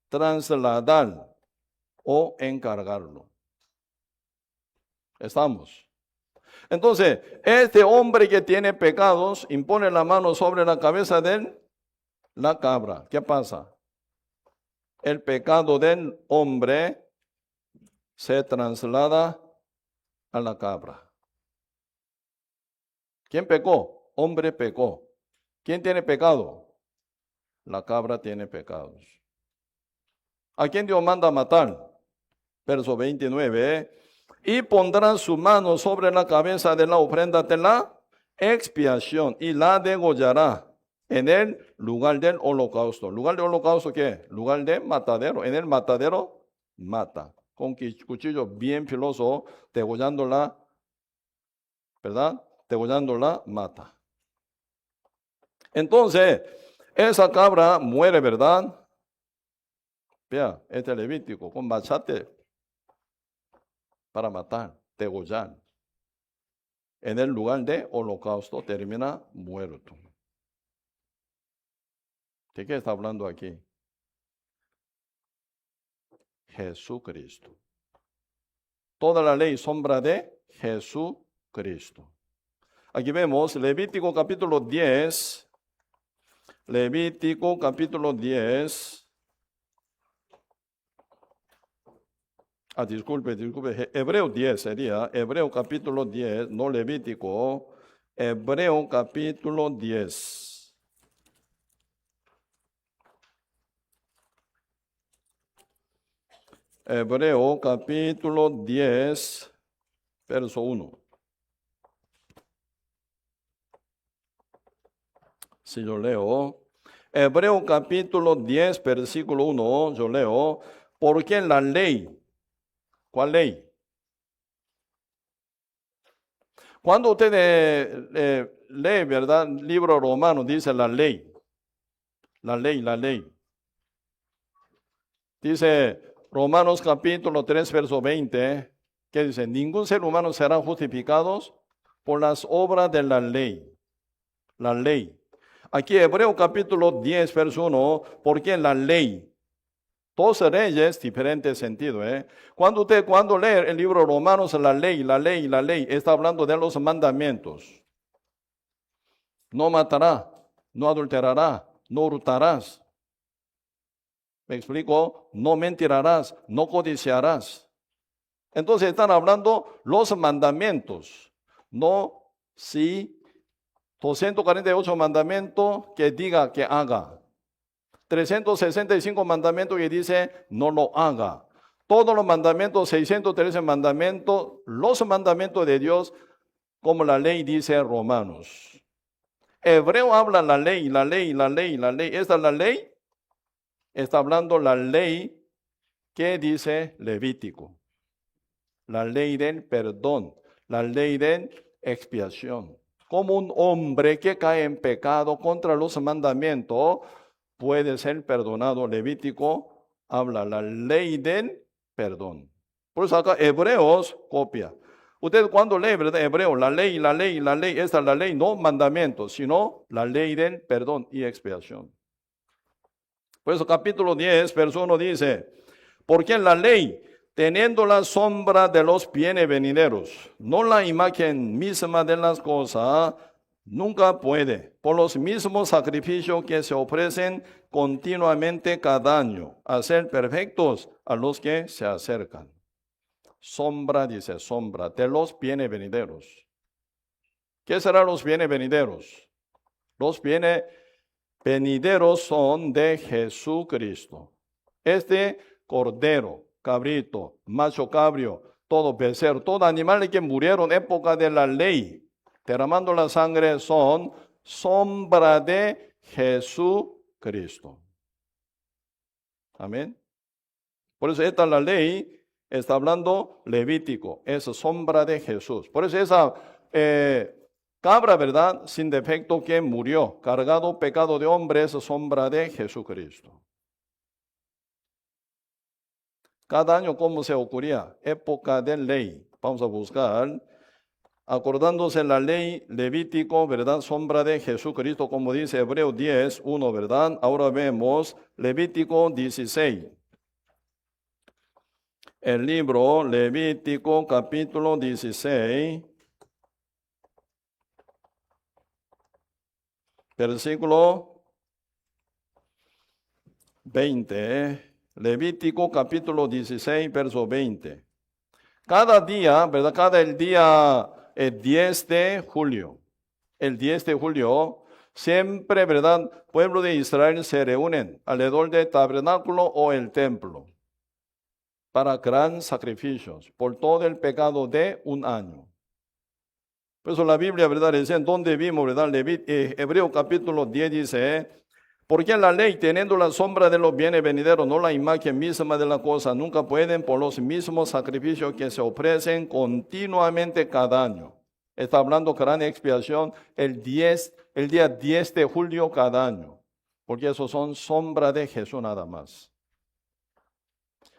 trasladar o encargarlo. ¿Estamos? Entonces, este hombre que tiene pecados impone la mano sobre la cabeza de la cabra. ¿Qué pasa? El pecado del hombre se traslada a la cabra. ¿Quién pecó? Hombre pecó. ¿Quién tiene pecado? La cabra tiene pecados. ¿A quién Dios manda matar? Verso 29. Y pondrá su mano sobre la cabeza de la ofrenda de la expiación y la degollará en el lugar del holocausto. ¿Lugar del holocausto qué? Lugar de matadero. En el matadero mata. Con cuchillo bien filoso, degollándola, ¿verdad? Degollándola mata. Entonces, esa cabra muere, ¿verdad? Vea, este Levítico, con machete para matar, degollar. En el lugar de holocausto termina muerto. ¿De qué está hablando aquí? Jesucristo. Toda la ley sombra de Jesucristo. Aquí vemos Levítico capítulo 10. Levítico capítulo 10. Disculpe. Hebreo 10 sería. Hebreo capítulo 10, no Levítico. Hebreo capítulo 10. Hebreo capítulo 10, verso 1. Si yo leo, Hebreo capítulo 10, versículo 1, yo leo, porque en la ley, ¿cuál ley? Cuando usted lee, ¿verdad? Libro romano dice la ley. La ley. Dice Romanos capítulo 3, verso 20, que dice, ningún ser humano será justificado por las obras de la ley. La ley. Aquí Hebreo capítulo 10, verso 1, porque en la ley, 12 leyes, diferente sentido. Cuando lee el libro Romanos, la ley, está hablando de los mandamientos. No matará, no adulterará, no hurtarás. ¿Me explico? No mentirás, no codiciarás. Entonces están hablando los mandamientos, no si 248 mandamientos que diga que haga. 365 mandamientos que dice no lo haga. Todos los mandamientos, 613 mandamientos, los mandamientos de Dios, como la ley dice Romanos. Hebreo habla la ley. ¿Esta es la ley? Está hablando la ley que dice Levítico. La ley del perdón, la ley de expiación. Como un hombre que cae en pecado contra los mandamientos puede ser perdonado. Levítico habla la ley del perdón. Por eso acá Hebreos copia. Usted cuando lee, ¿verdad? Hebreo, la ley, esta es la ley, no mandamientos, sino la ley del perdón y expiación. Por eso capítulo 10, verso 1 dice, porque en la ley, teniendo la sombra de los bienes venideros, no la imagen misma de las cosas, nunca puede, por los mismos sacrificios que se ofrecen continuamente cada año, hacer perfectos a los que se acercan. Sombra, dice, sombra de los bienes venideros. ¿Qué serán los bienes venideros? Los bienes venideros son de Jesucristo. Este cordero, cabrito, macho cabrio, todo becerro, todo animales que murieron en época de la ley, derramando la sangre, son sombra de Jesucristo. Amén. Por eso esta la ley está hablando Levítico, es sombra de Jesús. Por eso esa cabra, ¿verdad? Sin defecto que murió, cargado pecado de hombre, es sombra de Jesucristo. Cada año, ¿cómo se ocurría? Época de ley. Vamos a buscar. Acordándose la ley Levítico, ¿verdad? Sombra de Jesucristo, como dice Hebreos 10, 1, ¿verdad? Ahora vemos Levítico 16. El libro Levítico, capítulo 16, versículo 20. Levítico, capítulo 16, verso 20. Cada día, ¿verdad? Cada el día 10 de julio. El 10 de julio, siempre, ¿verdad? Pueblo de Israel se reúnen alrededor del tabernáculo o el templo para gran sacrificios por todo el pecado de un año. Por eso la Biblia, ¿verdad? Dice, ¿en dónde vimos, verdad? Hebreo capítulo 10 dice, porque la ley, teniendo la sombra de los bienes venideros, no la imagen misma de la cosa, nunca pueden por los mismos sacrificios que se ofrecen continuamente cada año. Está hablando gran expiación el día 10 de julio cada año, porque esos son sombra de Jesús nada más.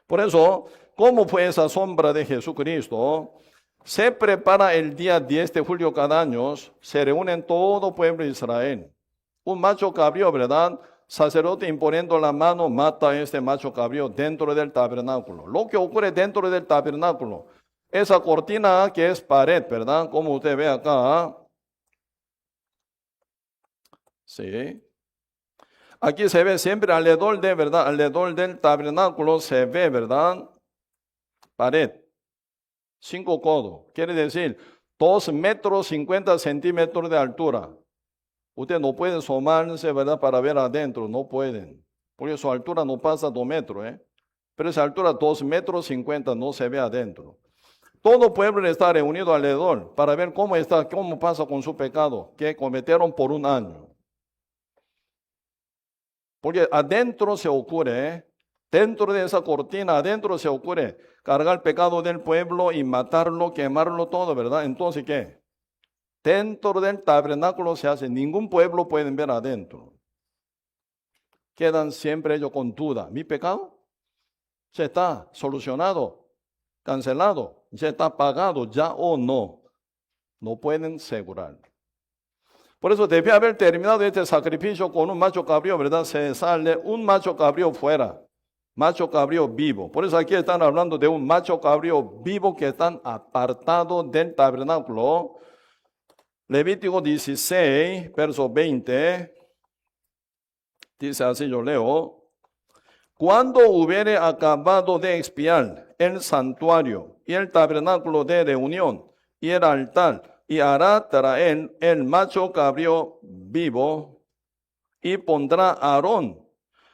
Por eso, ¿cómo fue esa sombra de Jesucristo? Se prepara el día 10 de julio cada año, se reúnen todo pueblo de Israel. Un macho cabrío, ¿verdad? Sacerdote imponiendo la mano, mata a este macho cabrío dentro del tabernáculo. Lo que ocurre dentro del tabernáculo, esa cortina que es pared, ¿verdad? Como usted ve acá. Sí. Aquí se ve siempre alrededor de, ¿verdad? Alrededor del tabernáculo se ve, ¿verdad? Pared. 5 codos. Quiere decir 2 metros 50 centímetros de altura. Usted no puede asomarse, ¿verdad? Para ver adentro. No pueden. Porque su altura no pasa 2 metros, ¿eh? Pero esa altura 2 metros 50 no se ve adentro. Todo pueblo está reunido alrededor para ver cómo pasa con su pecado que cometieron por un año. Porque adentro se ocurre, dentro de esa cortina, adentro se ocurre cargar el pecado del pueblo y matarlo, quemarlo todo, ¿verdad? Entonces, ¿qué? Dentro del tabernáculo se hace, ningún pueblo pueden ver adentro. Quedan siempre ellos con duda. ¿Mi pecado? ¿Se está solucionado? ¿Cancelado? ¿Se está pagado ya o no? No pueden asegurar. Por eso debe haber terminado este sacrificio con un macho cabrío, ¿verdad? Se sale un macho cabrío fuera, macho cabrío vivo. Por eso aquí están hablando de un macho cabrío vivo que están apartados del tabernáculo. Levítico 16, verso 20, dice así, yo leo. Cuando hubiere acabado de expiar el santuario y el tabernáculo de reunión y el altar, y hará traer el macho cabrío vivo, y pondrá a Aarón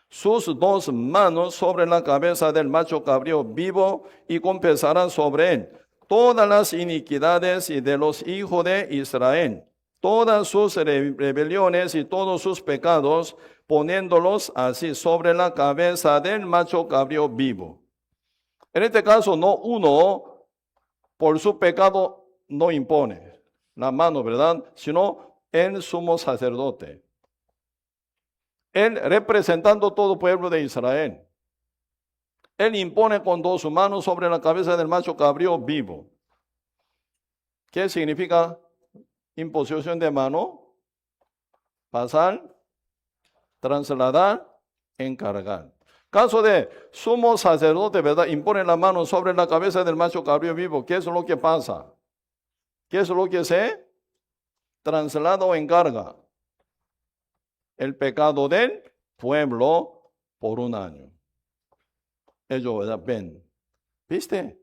sus 2 manos sobre la cabeza del macho cabrío vivo, y confesará sobre él todas las iniquidades y de los hijos de Israel, todas sus rebeliones y todos sus pecados, poniéndolos así sobre la cabeza del macho cabrío vivo. En este caso, no uno por su pecado no impone la mano, ¿verdad? Sino el sumo sacerdote. Él representando todo el pueblo de Israel. Él impone con 2 manos sobre la cabeza del macho cabrío vivo. ¿Qué significa imposición de mano? Pasar, trasladar, encargar. Caso de sumo sacerdote, ¿verdad? Impone la mano sobre la cabeza del macho cabrío vivo. ¿Qué es lo que pasa? ¿Qué es lo que se traslada o encarga? El pecado del pueblo por un año. Ellos, ¿verdad? Ven. ¿Viste?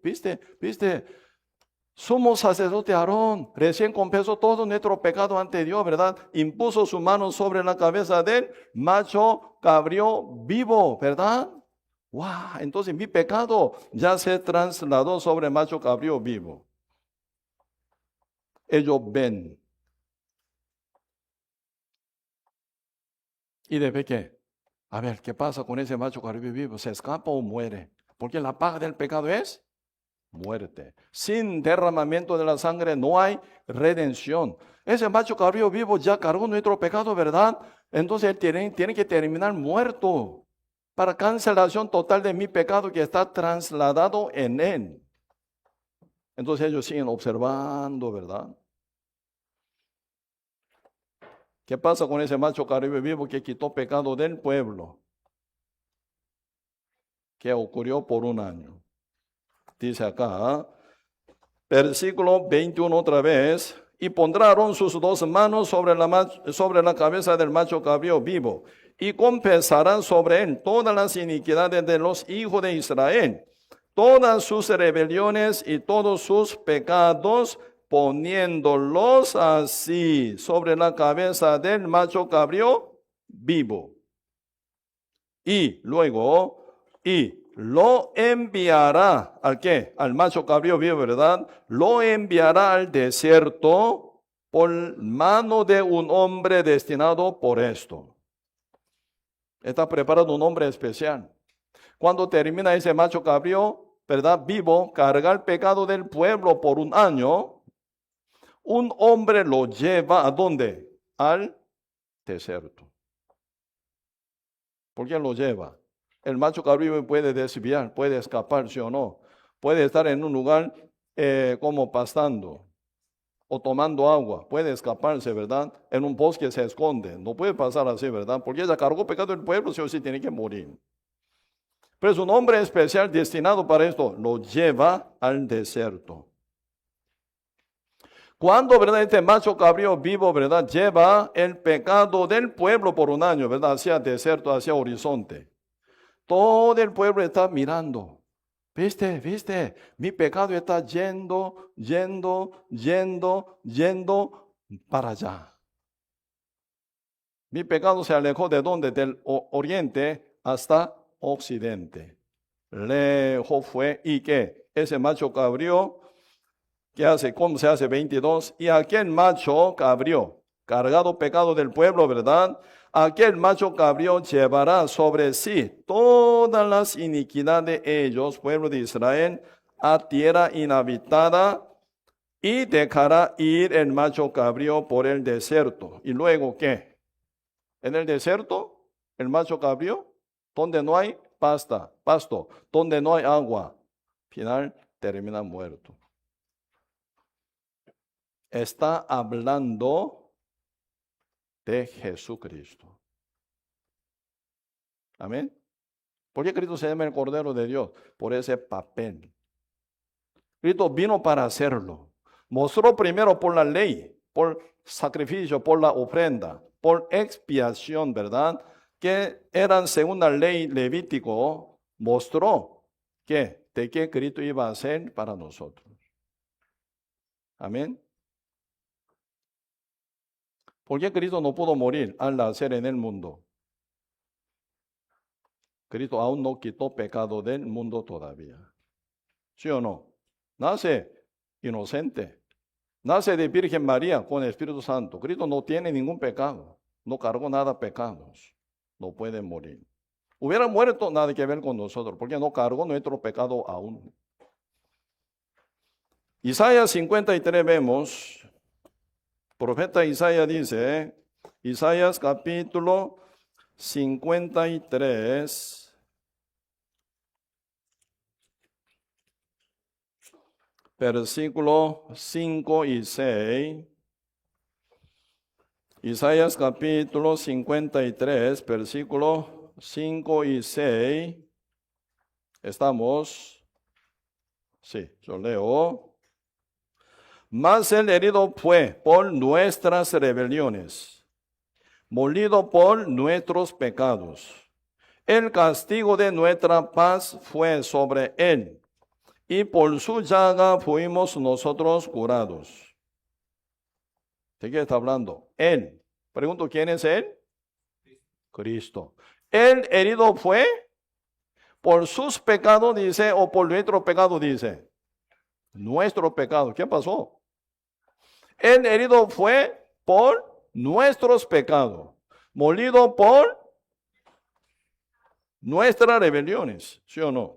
Sumo sacerdote Aarón recién confesó todo nuestro pecado ante Dios, ¿verdad? Impuso su mano sobre la cabeza del macho cabrío vivo, ¿verdad? ¡Wow! Entonces mi pecado ya se trasladó sobre el macho cabrío vivo. Ellos ven. ¿Y después qué? A ver, ¿qué pasa con ese macho cabrío vivo? ¿Se escapa o muere? Porque la paga del pecado es muerte. Sin derramamiento de la sangre no hay redención. Ese macho cabrío vivo ya cargó nuestro pecado, ¿verdad? Entonces él tiene que terminar muerto para cancelación total de mi pecado que está trasladado en él. Entonces ellos siguen observando, ¿verdad? ¿Qué pasa con ese macho cabrío vivo que quitó pecado del pueblo? Que ocurrió por un año. Dice acá, versículo 21 otra vez, y pondrá Aarón sus dos manos sobre la cabeza del macho cabrío vivo, y compensará sobre él todas las iniquidades de los hijos de Israel, todas sus rebeliones y todos sus pecados, poniéndolos así sobre la cabeza del macho cabrío vivo. Y luego, lo enviará, ¿al qué? Al macho cabrío vivo, ¿verdad? Lo enviará al desierto por mano de un hombre destinado por esto. Está preparado un hombre especial. Cuando termina ese macho cabrío, ¿verdad? Vivo, carga el pecado del pueblo por un año, un hombre lo lleva ¿a dónde? Al desierto. ¿Por qué lo lleva? El macho cabrío puede desviar, puede escapar, ¿sí o no? Puede estar en un lugar como pastando o tomando agua. Puede escaparse, ¿verdad? En un bosque se esconde. No puede pasar así, ¿verdad? Porque ella cargó pecado del pueblo, sí o sí tiene que morir. Pero es un hombre especial destinado para esto. Lo lleva al desierto. Cuando, ¿verdad? Este macho cabrío vivo, ¿verdad? Lleva el pecado del pueblo por un año, ¿verdad? Hacia desierto, hacia horizonte. Todo el pueblo está mirando. ¿Viste? Mi pecado está yendo para allá. Mi pecado se alejó de dónde? Del oriente hasta occidente. Lejos fue. ¿Y qué? Ese macho cabrío, ¿qué hace? ¿Cómo se hace? 22. Y aquel macho cabrío, cargado pecado del pueblo, ¿verdad? Aquel macho cabrío llevará sobre sí todas las iniquidades de ellos, pueblo de Israel, a tierra inhabitada, y dejará ir el macho cabrío por el desierto. ¿Y luego qué? En el desierto, el macho cabrío, donde no hay pasto, donde no hay agua, final termina muerto. Está hablando de Jesucristo. Amén. ¿Por qué Cristo se llama el Cordero de Dios? Por ese papel. Cristo vino para hacerlo. Mostró primero por la ley, por sacrificio, por la ofrenda, por expiación, ¿verdad? Que eran según la ley levítico. Mostró de qué Cristo iba a hacer para nosotros. Amén. ¿Por qué Cristo no pudo morir al nacer en el mundo? Cristo aún no quitó pecado del mundo todavía. ¿Sí o no? Nace inocente. Nace de Virgen María con el Espíritu Santo. Cristo no tiene ningún pecado. No cargó nada pecados. No puede morir. Hubiera muerto, nada que ver con nosotros, porque no cargó nuestro pecado aún. Isaías 53 vemos. Profeta Isaías dice, Isaías capítulo 53. Versículo 5 y 6. Isaías capítulo 53, versículo 5 y 6. ¿Estamos? Sí, yo leo. Mas el herido fue por nuestras rebeliones, molido por nuestros pecados. El castigo de nuestra paz fue sobre él, y por su llaga fuimos nosotros curados. ¿De qué está hablando? Él. Pregunto, ¿quién es él? Cristo. El herido fue por sus pecados, dice, o por nuestro pecado, dice. Nuestro pecado. ¿Qué pasó? El herido fue por nuestros pecados. Molido por nuestras rebeliones, ¿sí o no?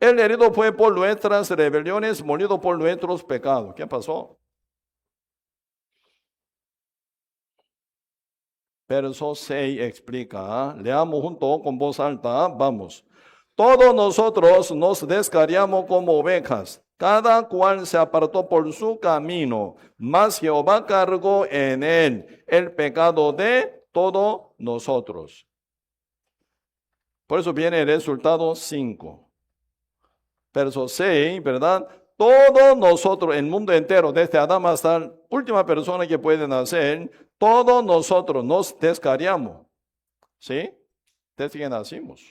El herido fue por nuestras rebeliones, molido por nuestros pecados. ¿Qué pasó? Verso 6 explica, leamos junto con voz alta, vamos. Todos nosotros nos descarriamos como ovejas, cada cual se apartó por su camino, mas Jehová cargó en él el pecado de todos nosotros. Por eso viene el resultado 5. Verso 6, ¿verdad? Todos nosotros, el mundo entero, desde Adán hasta la última persona que puede nacer, todos nosotros nos descarriamos. ¿Sí? Desde que nacimos.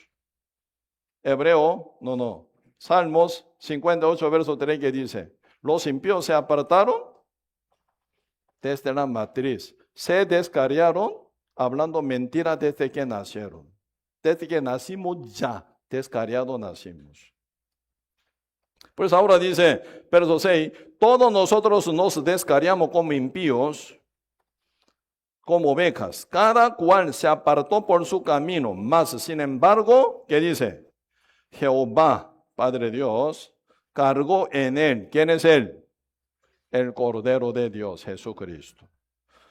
Hebreo, no. Salmos 58, verso 3 que dice, los impíos se apartaron desde la matriz. Se descarriaron hablando mentira desde que nacieron. Desde que nacimos ya, descarriados nacimos. Pues ahora dice, verso 6, todos nosotros nos descarriamos como impíos, como ovejas. Cada cual se apartó por su camino. Mas, sin embargo, ¿qué dice? Jehová, Padre Dios, cargó en él. ¿Quién es él? El Cordero de Dios, Jesucristo.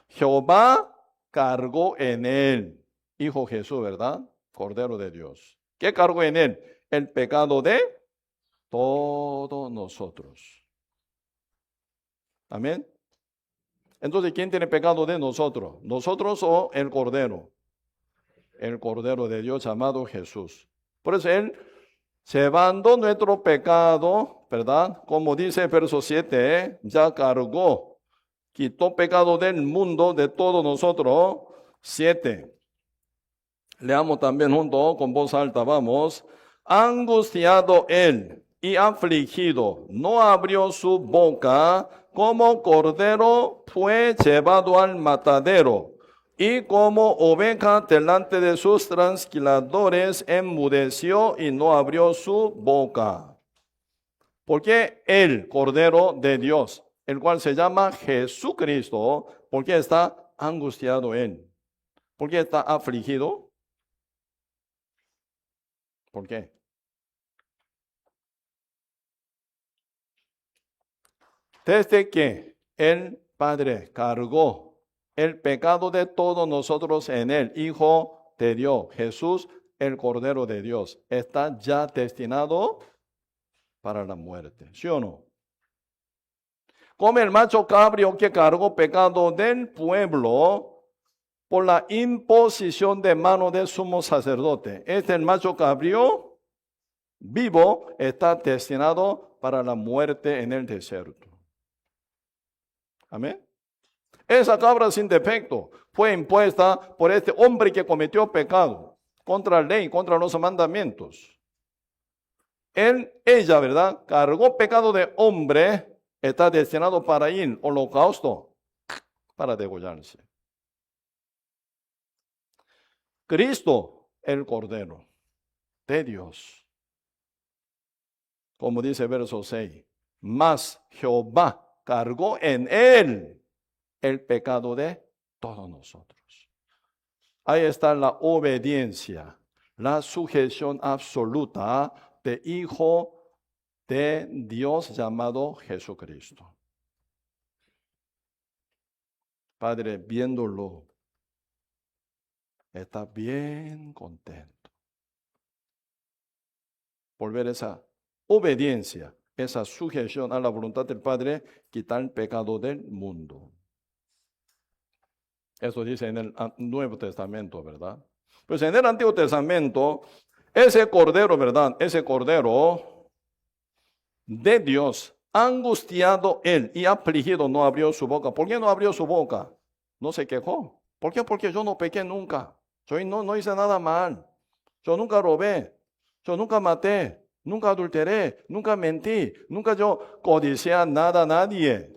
Jehová cargó en él. Hijo Jesús, ¿verdad? Cordero de Dios. ¿Qué cargó en él? El pecado de todos nosotros. Amén. Entonces, ¿quién tiene pecado de nosotros? ¿Nosotros o el Cordero? El Cordero de Dios llamado Jesús. Por eso Él, llevando nuestro pecado, ¿verdad? Como dice el verso 7, ya cargó, quitó pecado del mundo, de todos nosotros. 7. Leamos también junto con voz alta, vamos. Angustiado Él y afligido, no abrió su boca, como cordero fue llevado al matadero, y como oveja delante de sus trasquiladores enmudeció y no abrió su boca. Porque el Cordero de Dios, el cual se llama Jesucristo, porque está angustiado Él? ¿Por qué está afligido? ¿Por qué? Desde que el Padre cargó el pecado de todos nosotros en el Hijo de Dios, Jesús, el Cordero de Dios, está ya destinado para la muerte. ¿Sí o no? Como el macho cabrío que cargó pecado del pueblo por la imposición de mano del sumo sacerdote. El macho cabrío vivo está destinado para la muerte en el desierto. Amén. Esa cabra sin defecto fue impuesta por este hombre que cometió pecado contra la ley, contra los mandamientos. Ella, ¿verdad? Cargó pecado de hombre, está destinado para ir holocausto, para degollarse. Cristo, el Cordero de Dios. Como dice verso 6, mas Jehová cargó en él el pecado de todos nosotros. Ahí está la obediencia, la sujeción absoluta de Hijo de Dios llamado Jesucristo. Padre, viéndolo, está bien contento por ver esa obediencia, esa sujeción a la voluntad del Padre, quitar el pecado del mundo. Eso dice en el Nuevo Testamento, ¿verdad? Pues en el Antiguo Testamento, ese Cordero, ¿verdad? Ese Cordero de Dios, angustiado él y afligido, no abrió su boca. ¿Por qué no abrió su boca? No se quejó. ¿Por qué? Porque yo no pequé nunca. Yo no hice nada mal. Yo nunca robé. Yo nunca maté. Nunca adulteré. Nunca mentí. Nunca yo codicié nada a nadie.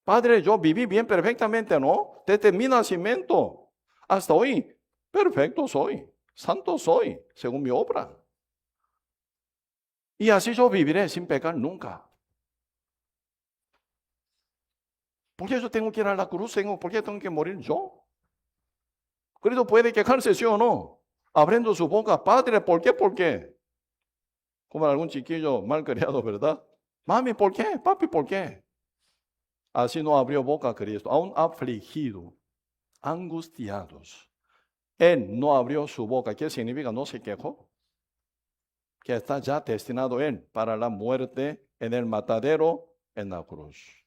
Padre, yo viví bien perfectamente, ¿no? Desde mi nacimiento hasta hoy. Perfecto soy. Santo soy, según mi obra. Y así yo viviré sin pecar nunca. ¿Por qué yo tengo que ir a la cruz? ¿Por qué tengo que morir yo? Cristo puede quejarse, ¿sí o no? abriendo su boca, Padre, ¿por qué? ¿Por qué? Como algún chiquillo mal criado, ¿verdad? Mami, ¿por qué? Papi, ¿por qué? Así no abrió boca Cristo, aún afligido, angustiados. Él no abrió su boca. ¿Qué significa? No se quejó. Que está ya destinado Él para la muerte en el matadero, en la cruz.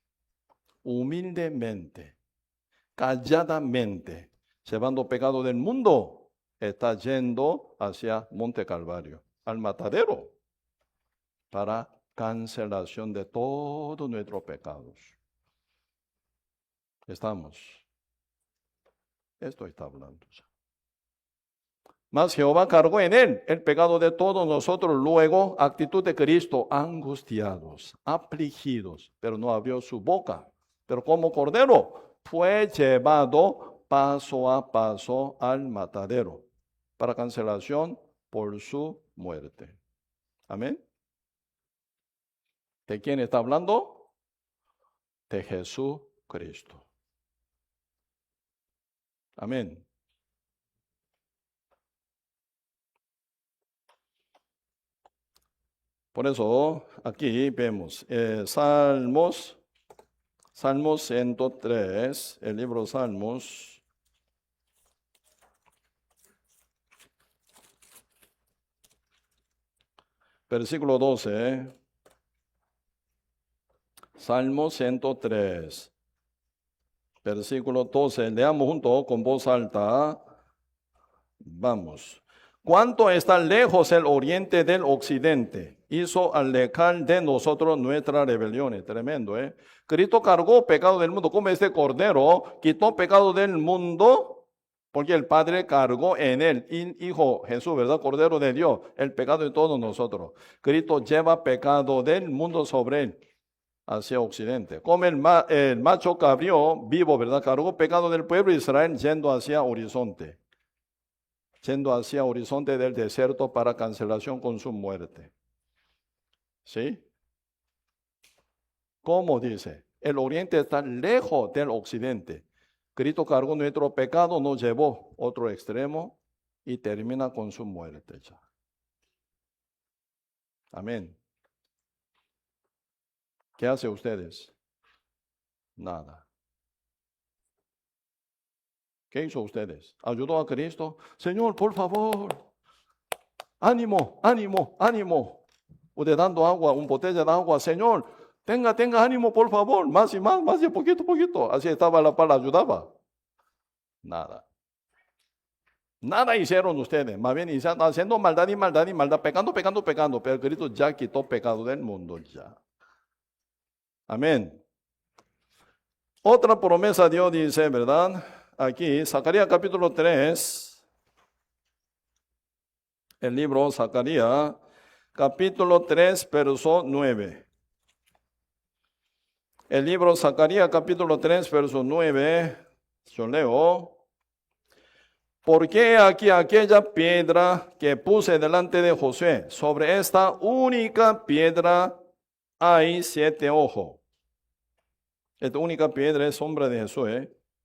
Humildemente, calladamente, llevando pecado del mundo, está yendo hacia Monte Calvario, al matadero, para cancelación de todos nuestros pecados. Estamos. Esto está hablando ya. Mas Jehová cargó en él el pecado de todos nosotros. Luego, actitud de Cristo, angustiados, afligidos, pero no abrió su boca. Pero como cordero fue llevado paso a paso al matadero para cancelación por su muerte. Amén. ¿De quién está hablando? De Jesucristo. Amén. Por eso aquí vemos Salmos 103, el libro Salmos. Versículo 12. Salmo 103. Versículo 12. Leamos junto con voz alta. Vamos. ¿Cuánto está lejos el oriente del occidente? Hizo alejar de nosotros nuestras rebeliones. Tremendo, ¿eh? Cristo cargó pecado del mundo. Como este cordero quitó pecado del mundo, porque el Padre cargó en él, Hijo Jesús, ¿verdad? Cordero de Dios, el pecado de todos nosotros. Cristo lleva pecado del mundo sobre él, hacia occidente. Como el macho cabrío vivo, ¿verdad? Cargó pecado del pueblo de Israel yendo hacia horizonte. Yendo hacia horizonte del desierto para cancelación con su muerte. ¿Sí? ¿Cómo dice? El oriente está lejos del occidente. Cristo cargó nuestro pecado, nos llevó a otro extremo y termina con su muerte ya. Amén. ¿Qué hace ustedes? Nada. ¿Qué hizo ustedes? ¿Ayudó a Cristo? Señor, por favor. Ánimo, ánimo, ánimo. Usted dando agua, un botella de agua. Señor, tenga ánimo, por favor. Más y más y poquito. Así estaba la pala, ayudaba. Nada. Nada hicieron ustedes. Más bien haciendo maldad y maldad. Pecando. Pero Cristo ya quitó pecado del mundo ya. Amén. Otra promesa Dios dice, ¿verdad? Aquí, Zacarías capítulo 3. El libro Zacarías, capítulo 3, verso 9. El libro Zacarías, capítulo 3, verso 9. Yo leo. Porque aquí aquella piedra que puse delante de Josué, sobre esta única piedra hay 7 ojos. Esta única piedra es sombra de Jesús,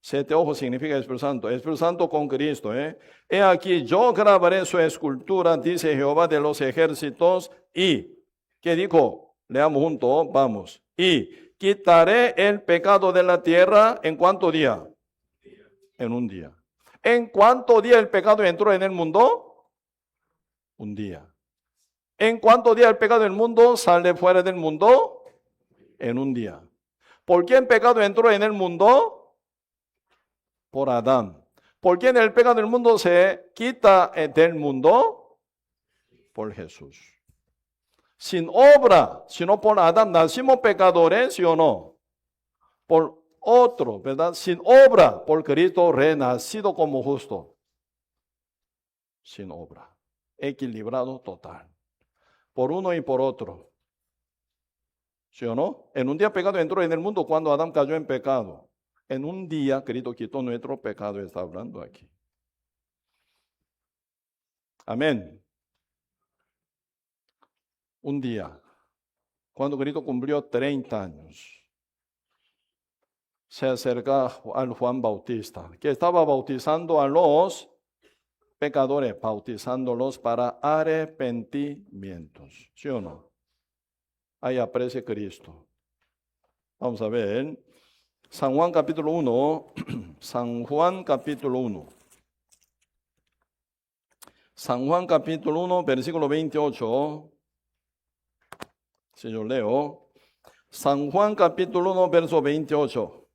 7 ojos significa Espíritu Santo con Cristo, He aquí yo grabaré su escultura, dice Jehová de los ejércitos, y, ¿qué dijo? Leamos juntos, vamos. Y quitaré el pecado de la tierra, ¿en cuánto día? En un día. ¿En cuánto día el pecado entró en el mundo? Un día. ¿En cuánto día el pecado del mundo sale fuera del mundo? En un día. ¿Por qué el pecado entró en el mundo? Por Adán. ¿Por qué el pecado del mundo se quita del mundo? Por Jesús. Sin obra, sino por Adán, nacimos pecadores, ¿sí o no? Por otro, ¿verdad? Sin obra, por Cristo renacido como justo. Sin obra. Equilibrado total. Por uno y por otro. ¿Sí o no? En un día pecado entró en el mundo cuando Adán cayó en pecado. En un día Cristo quitó nuestro pecado, está hablando aquí. Amén. Un día, cuando Cristo cumplió 30 años, se acerca al Juan Bautista, que estaba bautizando a los pecadores, bautizándolos para arrepentimientos. ¿Sí o no? Ahí aparece Cristo. Vamos a ver. San Juan capítulo 1. San Juan capítulo 1. San Juan capítulo 1, versículo 28. Si yo leo. San Juan capítulo 1, verso 28.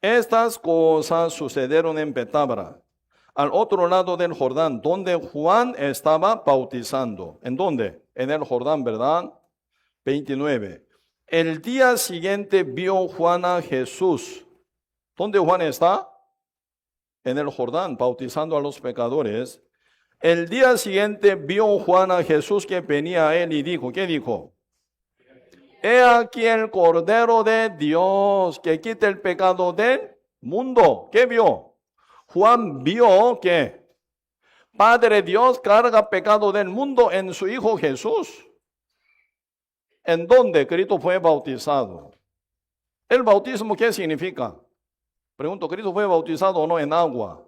Estas cosas sucedieron en Betábara, al otro lado del Jordán, donde Juan estaba bautizando. ¿En dónde? En el Jordán, ¿verdad? 29. El día siguiente vio Juan a Jesús. ¿Dónde Juan está? En el Jordán, bautizando a los pecadores. El día siguiente vio Juan a Jesús que venía a él y dijo, ¿qué dijo? He aquí el Cordero de Dios que quita el pecado del mundo. ¿Qué vio? Juan vio que Padre Dios carga pecado del mundo en su Hijo Jesús. ¿En dónde Cristo fue bautizado? ¿El bautismo qué significa? Pregunto, ¿Cristo fue bautizado o no en agua?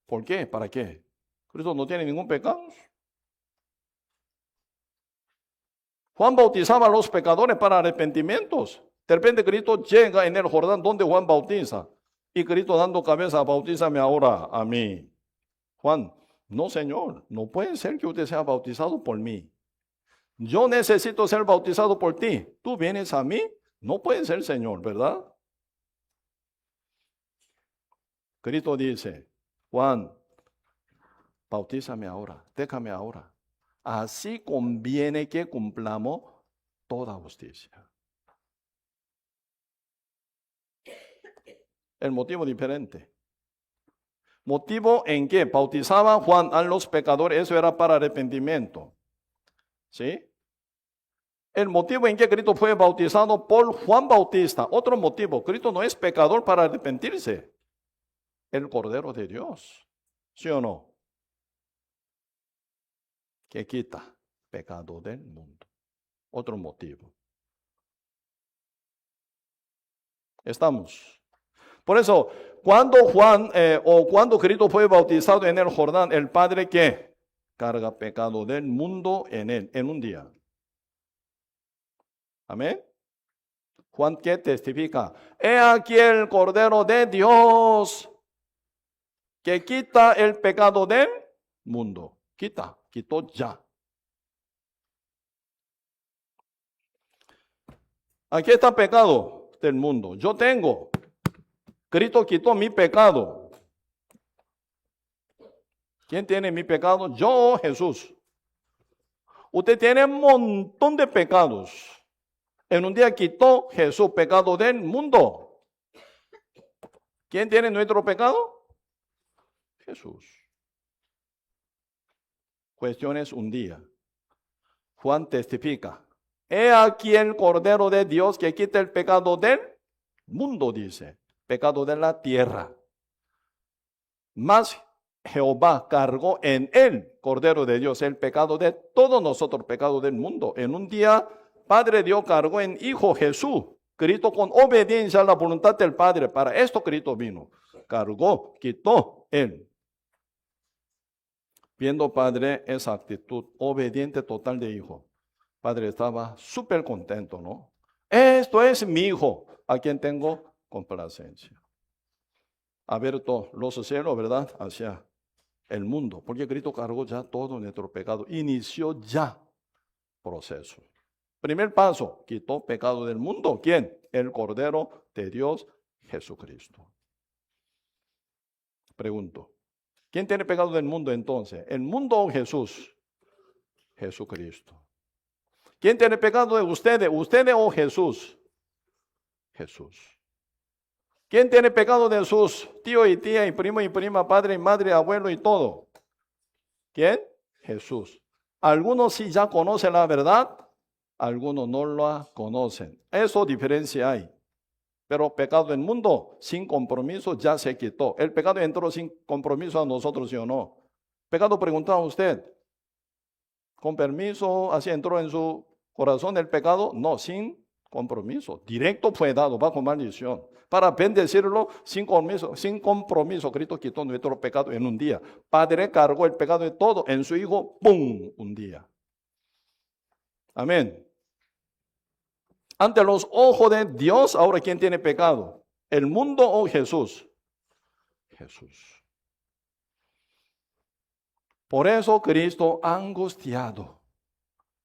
¿Por qué? ¿Para qué? ¿Cristo no tiene ningún pecado? Juan bautizaba a los pecadores para arrepentimientos. De repente Cristo llega en el Jordán donde Juan bautiza. Y Cristo dando cabeza, bautízame ahora a mí. Juan, no Señor, no puede ser que usted sea bautizado por mí. Yo necesito ser bautizado por ti. Tú vienes a mí, no puede ser Señor, ¿verdad? Cristo dice, Juan, bautízame ahora, déjame ahora. Así conviene que cumplamos toda justicia. El motivo diferente. Motivo en que bautizaba Juan a los pecadores, eso era para arrepentimiento. ¿Sí? El motivo en que Cristo fue bautizado por Juan Bautista, otro motivo, Cristo no es pecador para arrepentirse. El Cordero de Dios. ¿Sí o no? Que quita pecado del mundo. Otro motivo. ¿Estamos? Por eso, cuando cuando Cristo fue bautizado en el Jordán, el Padre que carga pecado del mundo en él, en un día. Amén. Juan que testifica, he aquí el Cordero de Dios que quita el pecado del mundo. Quitó ya. Aquí está pecado del mundo. Yo tengo. Cristo quitó mi pecado. ¿Quién tiene mi pecado? Yo, Jesús. Usted tiene un montón de pecados. En un día quitó Jesús pecado del mundo. ¿Quién tiene nuestro pecado? Jesús. Cuestión es un día. Juan testifica. He aquí el Cordero de Dios que quita el pecado del mundo, dice. Pecado de la tierra. Mas Jehová cargó en el Cordero de Dios el pecado de todos nosotros, pecado del mundo. En un día, Padre Dios cargó en Hijo Jesús. Cristo con obediencia a la voluntad del Padre. Para esto Cristo vino. Cargó, quitó él. Viendo Padre esa actitud obediente total de Hijo. Padre estaba súper contento, ¿no? Esto es mi Hijo, a quien tengo complacencia. Abierto los cielos, ¿verdad? Hacia el mundo. Porque Cristo cargó ya todo nuestro pecado. Inició ya proceso. Primer paso, quitó pecado del mundo. ¿Quién? El Cordero de Dios, Jesucristo. Pregunto, ¿quién tiene pecado del mundo entonces? ¿El mundo o Jesús? Jesucristo. ¿Quién tiene pecado de ustedes? ¿Ustedes o Jesús? Jesús. ¿Quién tiene pecado de sus tío y tía y primo y prima, padre y madre, abuelo y todo? ¿Quién? Jesús. Algunos sí ya conocen la verdad, algunos no la conocen. Eso diferencia hay. Pero pecado del mundo sin compromiso ya se quitó. El pecado entró sin compromiso a nosotros, ¿sí o no? Pecado, preguntaba usted. ¿Con permiso así entró en su corazón el pecado? No, sin Compromiso. Directo fue dado bajo maldición. Para bendecirlo sin compromiso. Sin compromiso, Cristo quitó nuestro pecado en un día. Padre cargó el pecado de todo en su Hijo, ¡pum!, un día. Amén. Ante los ojos de Dios, ahora ¿quién tiene pecado? ¿El mundo o Jesús? Jesús. Por eso Cristo, angustiado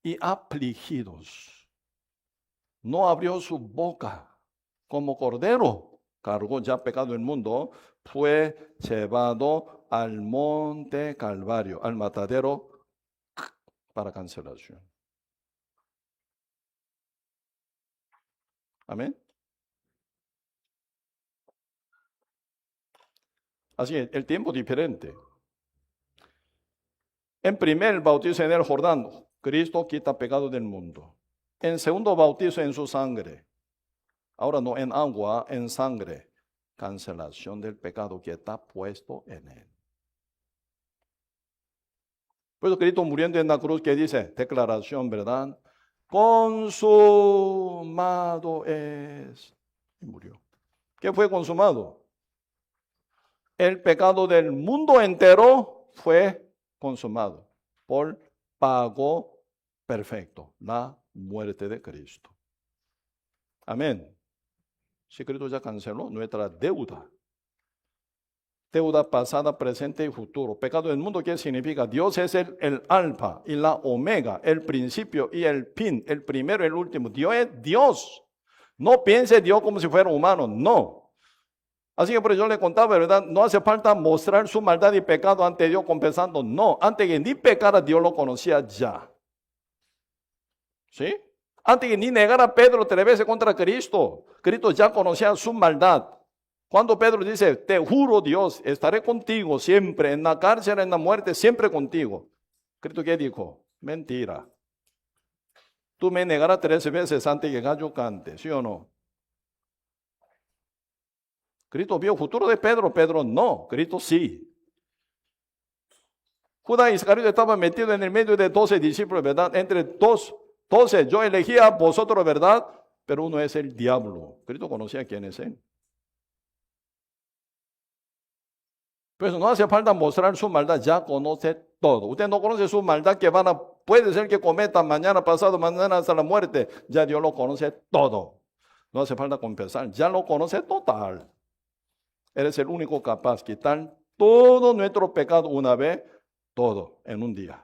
y afligidos, no abrió su boca como cordero, cargó ya pecado del mundo, fue llevado al monte Calvario, al matadero para cancelación. Amén. Así es, el tiempo diferente. En primer bautizo en el Jordán, Cristo quita pecado del mundo. En segundo bautizo en su sangre. Ahora no en agua, en sangre. Cancelación del pecado que está puesto en él. Por eso Cristo muriendo en la cruz, que dice, declaración, ¿verdad? Consumado es. Y murió. ¿Qué fue consumado? El pecado del mundo entero fue consumado por pago perfecto, la muerte de Cristo. Amén. Si Cristo ya canceló nuestra deuda. Deuda pasada, presente y futuro. Pecado del mundo, ¿qué significa? Dios es el alfa y la omega, el principio y el fin, el primero y el último. Dios es Dios. No piense Dios como si fuera humano, no. Así que por eso yo le contaba, ¿verdad? No hace falta mostrar su maldad y pecado ante Dios confesando. No, antes que ni pecara, Dios lo conocía ya. ¿Sí? Antes que ni negara a Pedro 3 veces contra Cristo, Cristo ya conocía su maldad. Cuando Pedro dice, te juro Dios, estaré contigo siempre, en la cárcel, en la muerte, siempre contigo. Cristo, ¿qué dijo? Mentira. Tú me negarás 13 veces antes que gallo cante, ¿sí o no? Cristo vio el futuro de Pedro, Pedro no, Cristo sí. Judas Iscariote estaba metido en el medio de 12 discípulos, ¿verdad? Entre 12, yo elegí a vosotros, ¿verdad? Pero uno es el diablo. Cristo conocía quién es él. Pues no hace falta mostrar su maldad, ya conoce todo. Usted no conoce su maldad que puede ser que cometa mañana, pasado, mañana hasta la muerte. Ya Dios lo conoce todo. No hace falta confesar, ya lo conoce total. Eres el único capaz de quitar todo nuestro pecado una vez, todo, en un día.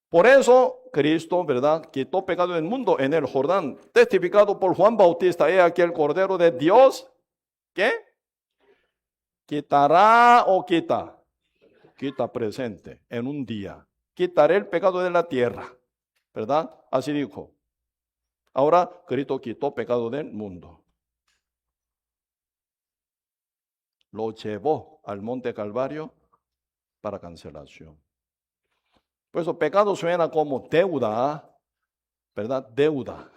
Por eso Cristo, ¿verdad?, quitó pecado del mundo en el Jordán, testificado por Juan Bautista. He aquí el Cordero de Dios, ¿qué? ¿Quitará o quita? Quita presente, en un día. Quitaré el pecado de la tierra, ¿verdad? Así dijo. Ahora Cristo quitó pecado del mundo. Lo llevó al monte Calvario para cancelación. Por eso pecado suena como deuda, ¿verdad? Deuda.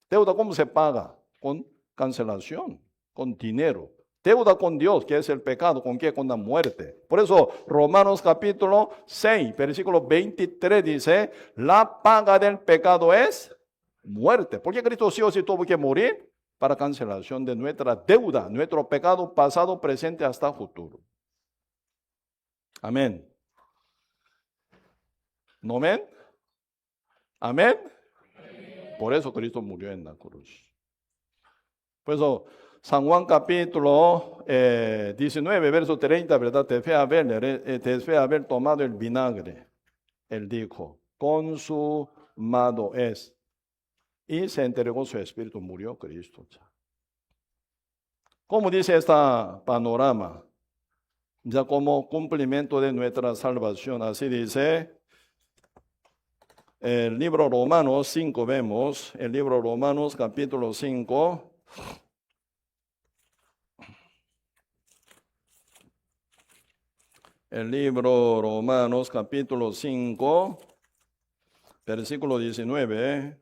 Deuda, ¿cómo se paga? Con cancelación, con dinero. Deuda con Dios, que es el pecado, ¿con qué? Con la muerte. Por eso Romanos capítulo 6, versículo 23 dice, la paga del pecado es muerte. ¿Por qué Cristo sí o sí tuvo que morir? Para cancelación de nuestra deuda, nuestro pecado pasado, presente, hasta futuro. Amén. ¿No amén? Amén. Por eso Cristo murió en la cruz. Por eso San Juan capítulo 19, verso 30, ¿verdad? Después de haber tomado el vinagre, él dijo, consumado es. Y se entregó su espíritu, murió Cristo. ¿Cómo dice este panorama? Ya como cumplimiento de nuestra salvación, así dice el libro Romanos 5, vemos, el libro Romanos capítulo 5. El libro Romanos capítulo 5, versículo 19.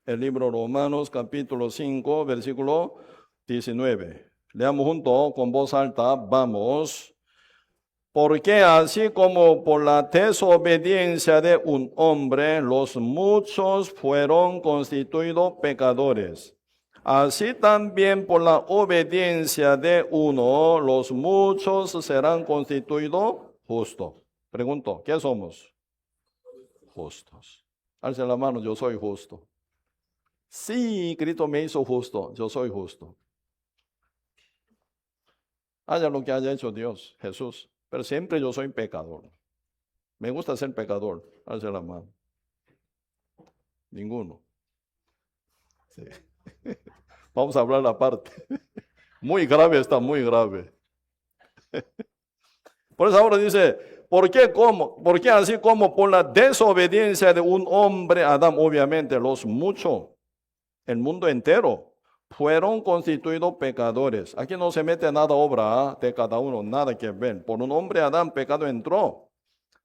El libro Romanos capítulo 5, versículo 19. Leamos junto con voz alta, vamos. Porque así como por la desobediencia de un hombre, los muchos fueron constituidos pecadores, así también por la obediencia de uno, los muchos serán constituidos justos. Pregunto, ¿qué somos? Justos. Alce la mano, yo soy justo. Sí, Cristo me hizo justo, yo soy justo. Haya lo que haya hecho Dios, Jesús. Pero siempre yo soy pecador. Me gusta ser pecador. Alce la mano. Ninguno. Sí. Vamos a hablar aparte. Muy grave está, muy grave. Por eso ahora dice, ¿por qué cómo? Porque así como por la desobediencia de un hombre, Adán, obviamente los muchos, el mundo entero, fueron constituidos pecadores. Aquí no se mete nada obra de cada uno, nada que ver. Por un hombre, Adán, pecado entró.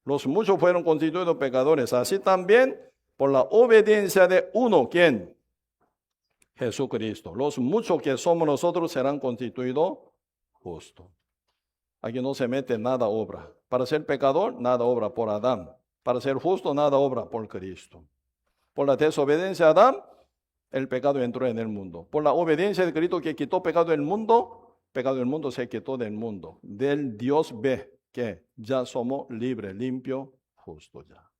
Los muchos fueron constituidos pecadores. Así también por la obediencia de uno, ¿quién? Jesucristo. Los muchos que somos nosotros serán constituidos justos. Aquí no se mete nada obra. Para ser pecador, nada obra por Adán. Para ser justo, nada obra por Cristo. Por la desobediencia de Adán, el pecado entró en el mundo. Por la obediencia de Cristo que quitó pecado del mundo, pecado del mundo se quitó del mundo. Del Dios ve que ya somos libres, limpios, justos ya.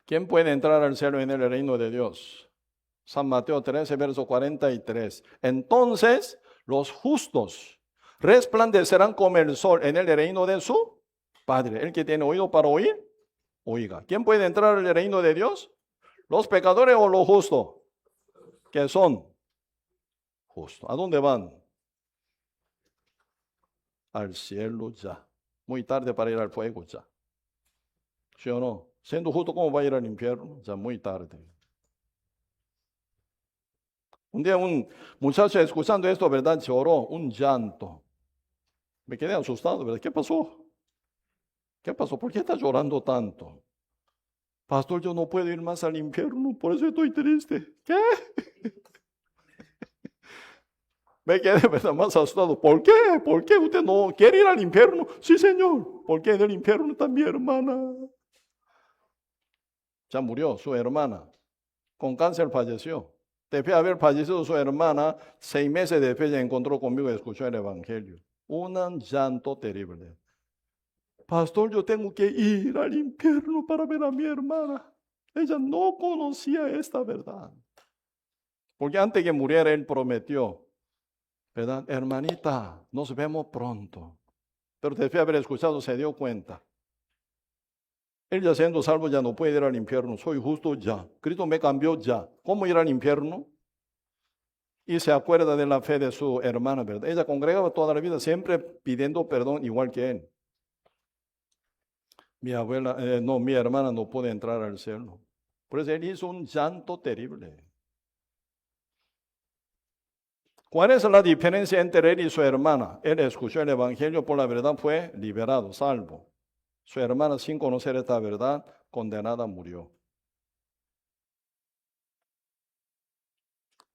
¿Quién puede entrar al cielo en el reino de Dios? San Mateo 13, verso 43. Entonces, los justos resplandecerán como el sol en el reino de su Padre. El que tiene oído para oír, oiga. ¿Quién puede entrar al reino de Dios? ¿Los pecadores o los justos? ¿Qué son? Justos. ¿A dónde van? Al cielo ya. Muy tarde para ir al fuego ya. ¿Sí o no? Siendo justo, ¿cómo va a ir al infierno? Ya muy tarde. Un día un muchacho escuchando esto, ¿verdad? Lloró, un llanto. Me quedé asustado, ¿verdad? ¿Qué pasó? ¿Qué pasó? ¿Por qué está llorando tanto? Pastor, yo no puedo ir más al infierno, por eso estoy triste. ¿Qué? Me quedé, ¿verdad? Más asustado. ¿Por qué? ¿Por qué usted no quiere ir al infierno? Sí, Señor. ¿Por qué en el infierno está mi hermana? Ya murió su hermana. Con cáncer falleció. Después de haber fallecido su hermana, 6 meses después ya encontró conmigo y escuchó el evangelio. Un llanto terrible. Pastor, yo tengo que ir al infierno para ver a mi hermana. Ella no conocía esta verdad. Porque antes que muriera, él prometió, ¿verdad? Hermanita, nos vemos pronto. Pero después de haber escuchado, se dio cuenta. Él ya siendo salvo ya no puede ir al infierno. Soy justo ya. Cristo me cambió ya. ¿Cómo ir al infierno? Y se acuerda de la fe de su hermana, ¿verdad? Ella congregaba toda la vida siempre pidiendo perdón igual que él. Mi hermana no puede entrar al cielo. Por eso él hizo un llanto terrible. ¿Cuál es la diferencia entre él y su hermana? Él escuchó el evangelio, por la verdad fue liberado, salvo. Su hermana, sin conocer esta verdad, condenada, murió.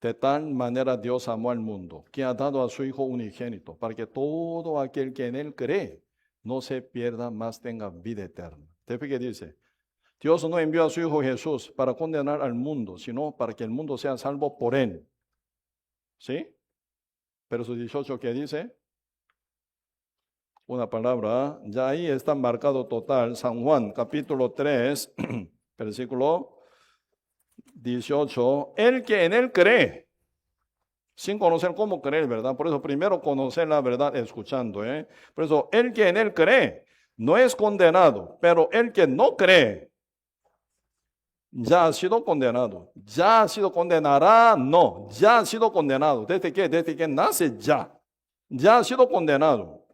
De tal manera Dios amó al mundo, que ha dado a su Hijo unigénito, para que todo aquel que en él cree no se pierda, más tenga vida eterna. ¿Después qué dice? Dios no envió a su Hijo Jesús para condenar al mundo, sino para que el mundo sea salvo por él. ¿Sí? Verso 18, ¿qué dice? Una palabra, ya ahí está marcado total. San Juan, capítulo 3, versículo 18. El que en él cree, sin conocer cómo creer, ¿verdad? Por eso primero conocer la verdad escuchando, Por eso, el que en él cree no es condenado, pero el que no cree ya ha sido condenado. Ya ha sido condenará, no, ya ha sido condenado. ¿Desde qué? Desde que nace ya. Ya ha sido condenado.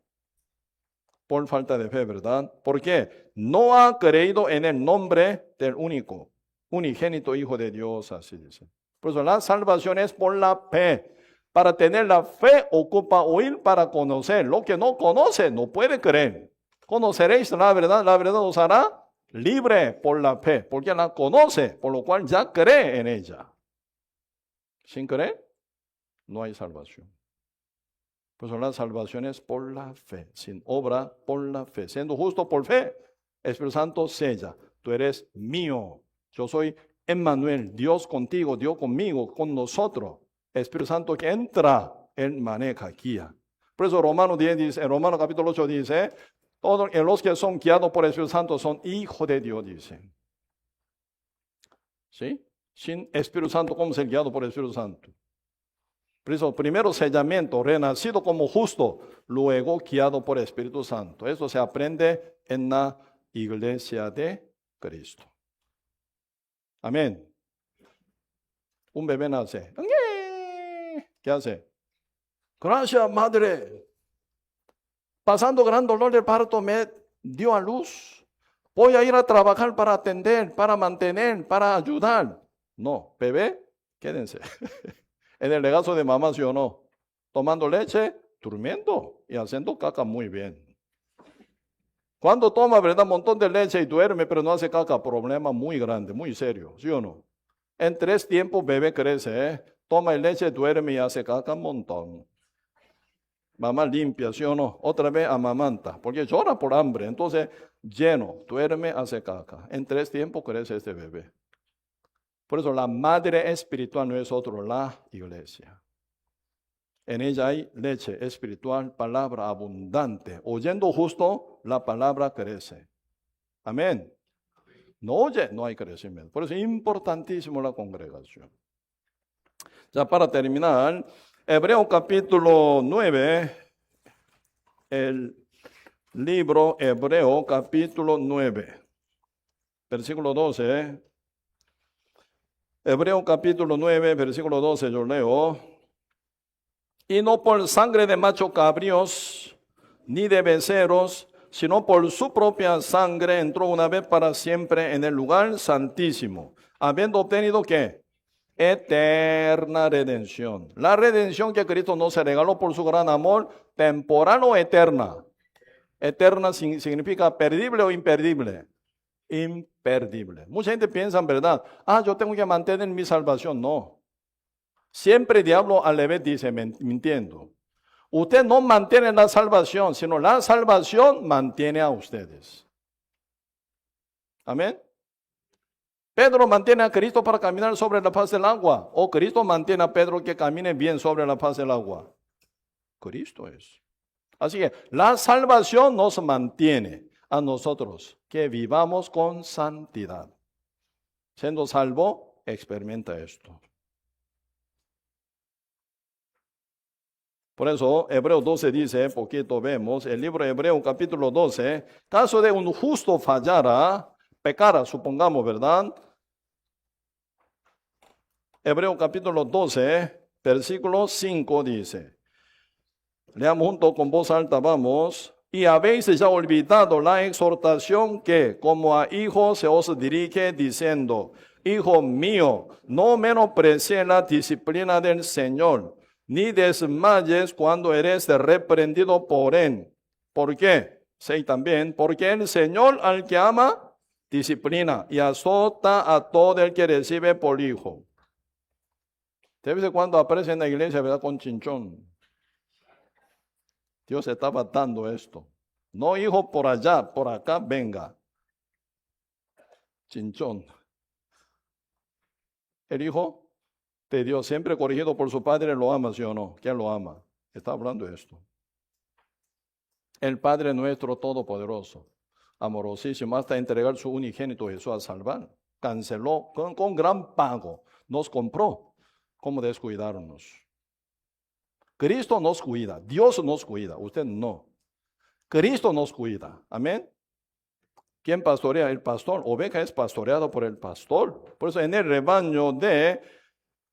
Por falta de fe, ¿verdad? ¿Por qué? No ha creído en el nombre del único, unigénito Hijo de Dios, así dice. Por eso la salvación es por la fe. Para tener la fe ocupa oír para conocer. Lo que no conoce no puede creer. Conoceréis la verdad os hará libre por la fe, porque la conoce, por lo cual ya cree en ella. Sin creer, no hay salvación. Por eso la salvación es por la fe, sin obra, por la fe. Siendo justo por fe, Espíritu Santo sella. Tú eres mío. Yo soy Emmanuel, Dios contigo, Dios conmigo, con nosotros. Espíritu Santo que entra, Él maneja, guía. Por eso Romanos 10 dice, en Romanos capítulo 8 dice, todos los que son guiados por el Espíritu Santo son hijos de Dios, dice. ¿Sí? Sin Espíritu Santo, ¿cómo ser guiado por el Espíritu Santo? Por eso, primero sellamiento, renacido como justo, luego guiado por el Espíritu Santo. Eso se aprende en la iglesia de Cristo. Amén. Un bebé nace. ¿Qué hace? Gracias, madre. Pasando gran dolor de parto me dio a luz. Voy a ir a trabajar para atender, para mantener, para ayudar. No, bebé, quédense. En el regazo de mamá, ¿sí o no? Tomando leche, durmiendo y haciendo caca muy bien. Cuando toma, ¿verdad? Un montón de leche y duerme, pero no hace caca, problema muy grande, muy serio, ¿sí o no? En 3 tiempos, bebé crece, ¿eh? Toma leche, duerme y hace caca un montón. Mamá limpia, ¿sí o no? Otra vez amamanta, porque llora por hambre. Entonces, lleno, duerme, hace caca. En 3 tiempos crece este bebé. Por eso la madre espiritual no es otro, la iglesia. En ella hay leche espiritual, palabra abundante. Oyendo justo, la palabra crece. Amén. No oye, no hay crecimiento. Por eso es importantísimo la congregación. Ya para terminar, Hebreo capítulo 9, el libro Hebreo capítulo 9, versículo 12. Hebreo capítulo 9, versículo 12, yo leo. Y no por sangre de machos cabríos, ni de becerros, sino por su propia sangre entró una vez para siempre en el lugar santísimo, habiendo obtenido ¿qué? Eterna redención. La redención que Cristo nos regaló por su gran amor, temporal o eterna. Eterna significa perdible o imperdible. Imperdible. Mucha gente piensa, ¿verdad? Yo tengo que mantener mi salvación. No. Siempre el diablo al revés dice, mintiendo. Usted no mantiene la salvación, sino la salvación mantiene a ustedes. Amén. Pedro mantiene a Cristo para caminar sobre la faz del agua. O Cristo mantiene a Pedro que camine bien sobre la faz del agua. Cristo es. Así que la salvación nos mantiene a nosotros que vivamos con santidad. Siendo salvo, experimenta esto. Por eso, Hebreo 12 dice, poquito vemos, el libro de Hebreo capítulo 12, caso de un justo fallara, pecara, supongamos, ¿verdad? Hebreo capítulo 12, versículo 5 dice, leamos junto con voz alta, vamos. Y habéis ya olvidado la exhortación que, como a hijos, se os dirige diciendo, Hijo mío, no menosprecies la disciplina del Señor, ni desmayes cuando eres reprendido por Él. ¿Por qué? Sí, también, porque el Señor al que ama, disciplina y azota a todo el que recibe por hijo. De vez en cuando aparece en la iglesia, ¿verdad? Con chinchón. Dios estaba dando esto. No hijo por allá, por acá, venga. Chinchón. El hijo de Dios, siempre corregido por su padre, lo ama, ¿sí o no? ¿Quién lo ama? Está hablando de esto. El Padre nuestro todopoderoso, amorosísimo, hasta entregar su unigénito Jesús a salvar. Canceló con gran pago. Nos compró. ¿Cómo descuidarnos? Cristo nos cuida, Dios nos cuida, usted no. Cristo nos cuida, amén. ¿Quién pastorea? El pastor. Oveja es pastoreado por el pastor. Por eso en el rebaño de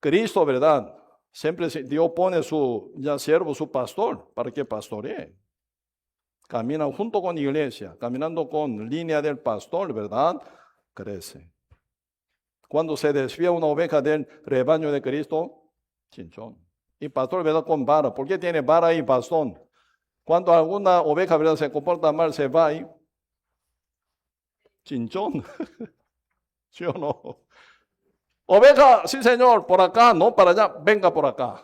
Cristo, ¿verdad? Siempre Dios pone su siervo, su pastor, para que pastoree. Camina junto con la iglesia, caminando con línea del pastor, ¿verdad? Crece. Cuando se desvía una oveja del rebaño de Cristo, chinchón. Y pastor, ¿verdad? Con vara. ¿Por qué tiene vara y bastón? Cuando alguna oveja, ¿verdad? Se comporta mal, se va y chinchón. ¿Sí o no? Oveja, sí señor, por acá, no para allá, venga por acá.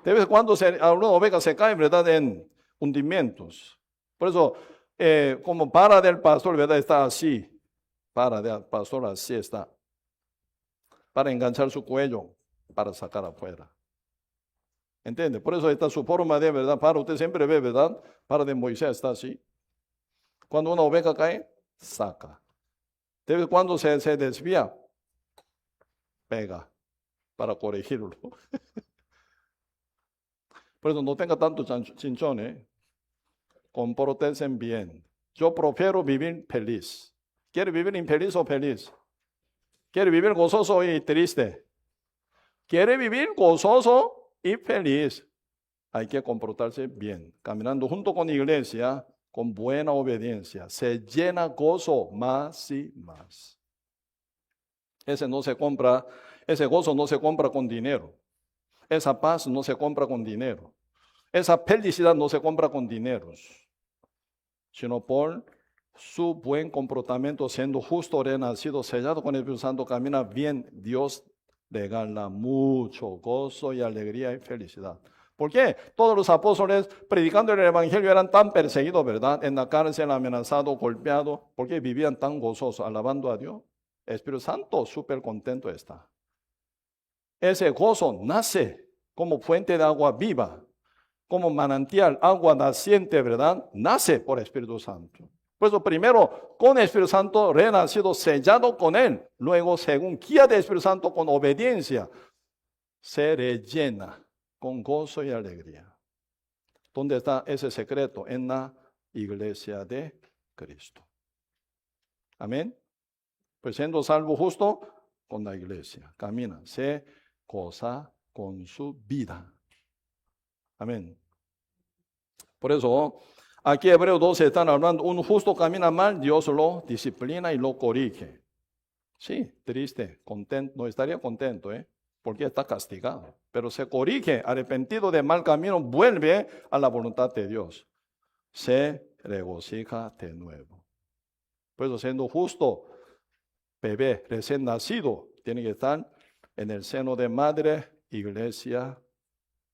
De vez en cuando una oveja se cae, ¿verdad?, en hundimientos. Por eso, como para del pastor, ¿verdad?, está así. Para del pastor así está. Para enganchar su cuello, para sacar afuera. ¿Entiende? Por eso está su forma de, ¿verdad? Para usted siempre ve, ¿verdad? Para de Moisés está así. Cuando una oveja cae, saca. De vez en cuando se desvía, pega para corregirlo. Por eso no tenga tanto chinchón, compórtense bien. Yo prefiero vivir feliz. ¿Quiere vivir infeliz o feliz? ¿Quiere vivir gozoso y triste? ¿Quiere vivir gozoso y feliz? Hay que comportarse bien, caminando junto con la iglesia, con buena obediencia. Se llena gozo más y más. Ese gozo no se compra con dinero. Esa paz no se compra con dinero. Esa felicidad no se compra con dineros, sino por su buen comportamiento, siendo justo, renacido, sellado con el Espíritu Santo, camina bien. Dios le gana mucho gozo y alegría y felicidad. ¿Por qué? Todos los apóstoles predicando el evangelio eran tan perseguidos, ¿verdad? En la cárcel, amenazados, golpeados. ¿Por qué vivían tan gozosos, alabando a Dios? El Espíritu Santo súper contento está. Ese gozo nace como fuente de agua viva, como manantial, agua naciente, ¿verdad? Nace por el Espíritu Santo. Por eso primero con el Espíritu Santo renacido, sellado con Él. Luego, según guía del Espíritu Santo, con obediencia, se rellena con gozo y alegría. ¿Dónde está ese secreto? En la iglesia de Cristo. Amén. Pues siendo salvo justo con la iglesia. Camina, se goza con su vida. Amén. Por eso, aquí Hebreos 12 están hablando, un justo camina mal, Dios lo disciplina y lo corrige. Sí, triste, contento, no estaría contento, porque está castigado. Pero se corrige, arrepentido de mal camino, vuelve a la voluntad de Dios. Se regocija de nuevo. Por eso, siendo justo, bebé recién nacido, tiene que estar en el seno de madre, iglesia,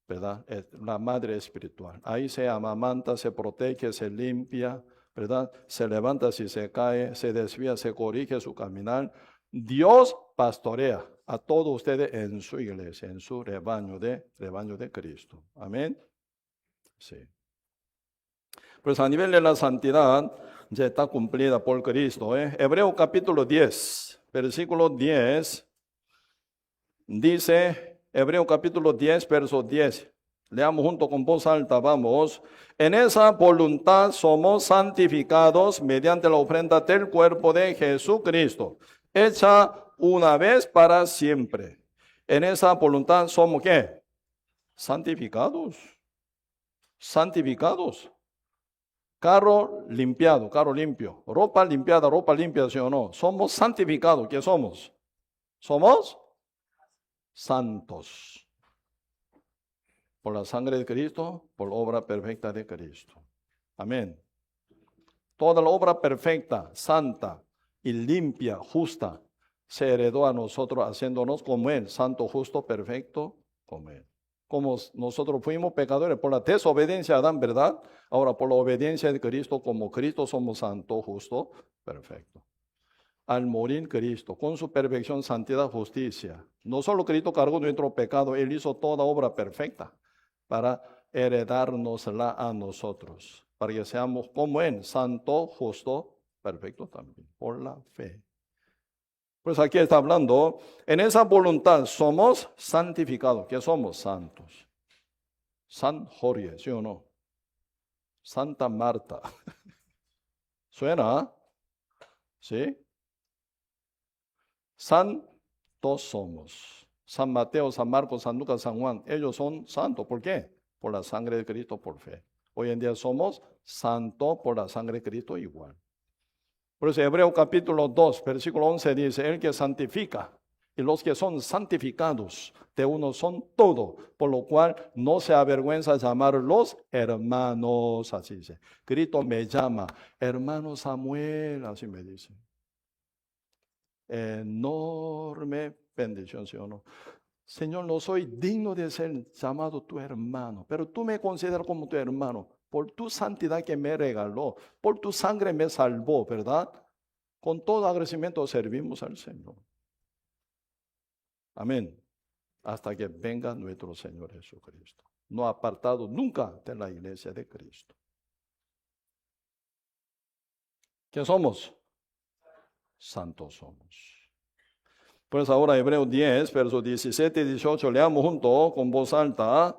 ¿verdad? La madre espiritual. Ahí se amamanta, se protege, se limpia, ¿verdad? Se levanta si se cae, se desvía, se corrige su caminar. Dios pastorea a todos ustedes en su iglesia, en su rebaño de Cristo. Amén. Sí. Pues a nivel de la santidad ya está cumplida por Cristo. Hebreo capítulo 10, versículo 10, dice, Hebreo capítulo 10, verso 10. Leamos junto con voz alta, vamos. En esa voluntad somos santificados mediante la ofrenda del cuerpo de Jesucristo, hecha una vez para siempre. En esa voluntad somos ¿qué? Santificados. Santificados. Carro limpiado, carro limpio. Ropa limpiada, ropa limpia, ¿sí o no? Somos santificados. ¿Qué somos? Somos santos. Por la sangre de Cristo, por la obra perfecta de Cristo. Amén. Toda la obra perfecta, santa y limpia, justa, se heredó a nosotros haciéndonos como Él, santo, justo, perfecto, como Él. Como nosotros fuimos pecadores por la desobediencia de Adán, ¿verdad? Ahora por la obediencia de Cristo, como Cristo somos santo, justo, perfecto. Al morir Cristo, con su perfección, santidad, justicia, no solo Cristo cargó nuestro pecado, Él hizo toda obra perfecta para heredárnosla a nosotros, para que seamos como Él, santo, justo, perfecto también, por la fe. Pues aquí está hablando, en esa voluntad somos santificados, que somos santos. San Jorge, ¿sí o no? Santa Marta. ¿Suena? ¿Sí? Santos somos. San Mateo, San Marcos, San Lucas, San Juan, ellos son santos. ¿Por qué? Por la sangre de Cristo, por fe. Hoy en día somos santos por la sangre de Cristo igual. Por eso Hebreo capítulo 2, versículo 11 dice, el que santifica y los que son santificados de uno son todo, por lo cual no se avergüenza llamarlos hermanos, así dice. Cristo me llama, hermano Samuel, así me dice. Enorme bendición, ¿sí o no? Señor, no soy digno de ser llamado tu hermano, pero tú me consideras como tu hermano por tu santidad que me regaló, por tu sangre me salvó, ¿verdad? Con todo agradecimiento servimos al Señor. Amén. Hasta que venga nuestro Señor Jesucristo. No apartado nunca de la iglesia de Cristo. ¿Qué somos? Santos somos. Pues ahora Hebreos 10, versos 17 y 18, leamos junto con voz alta.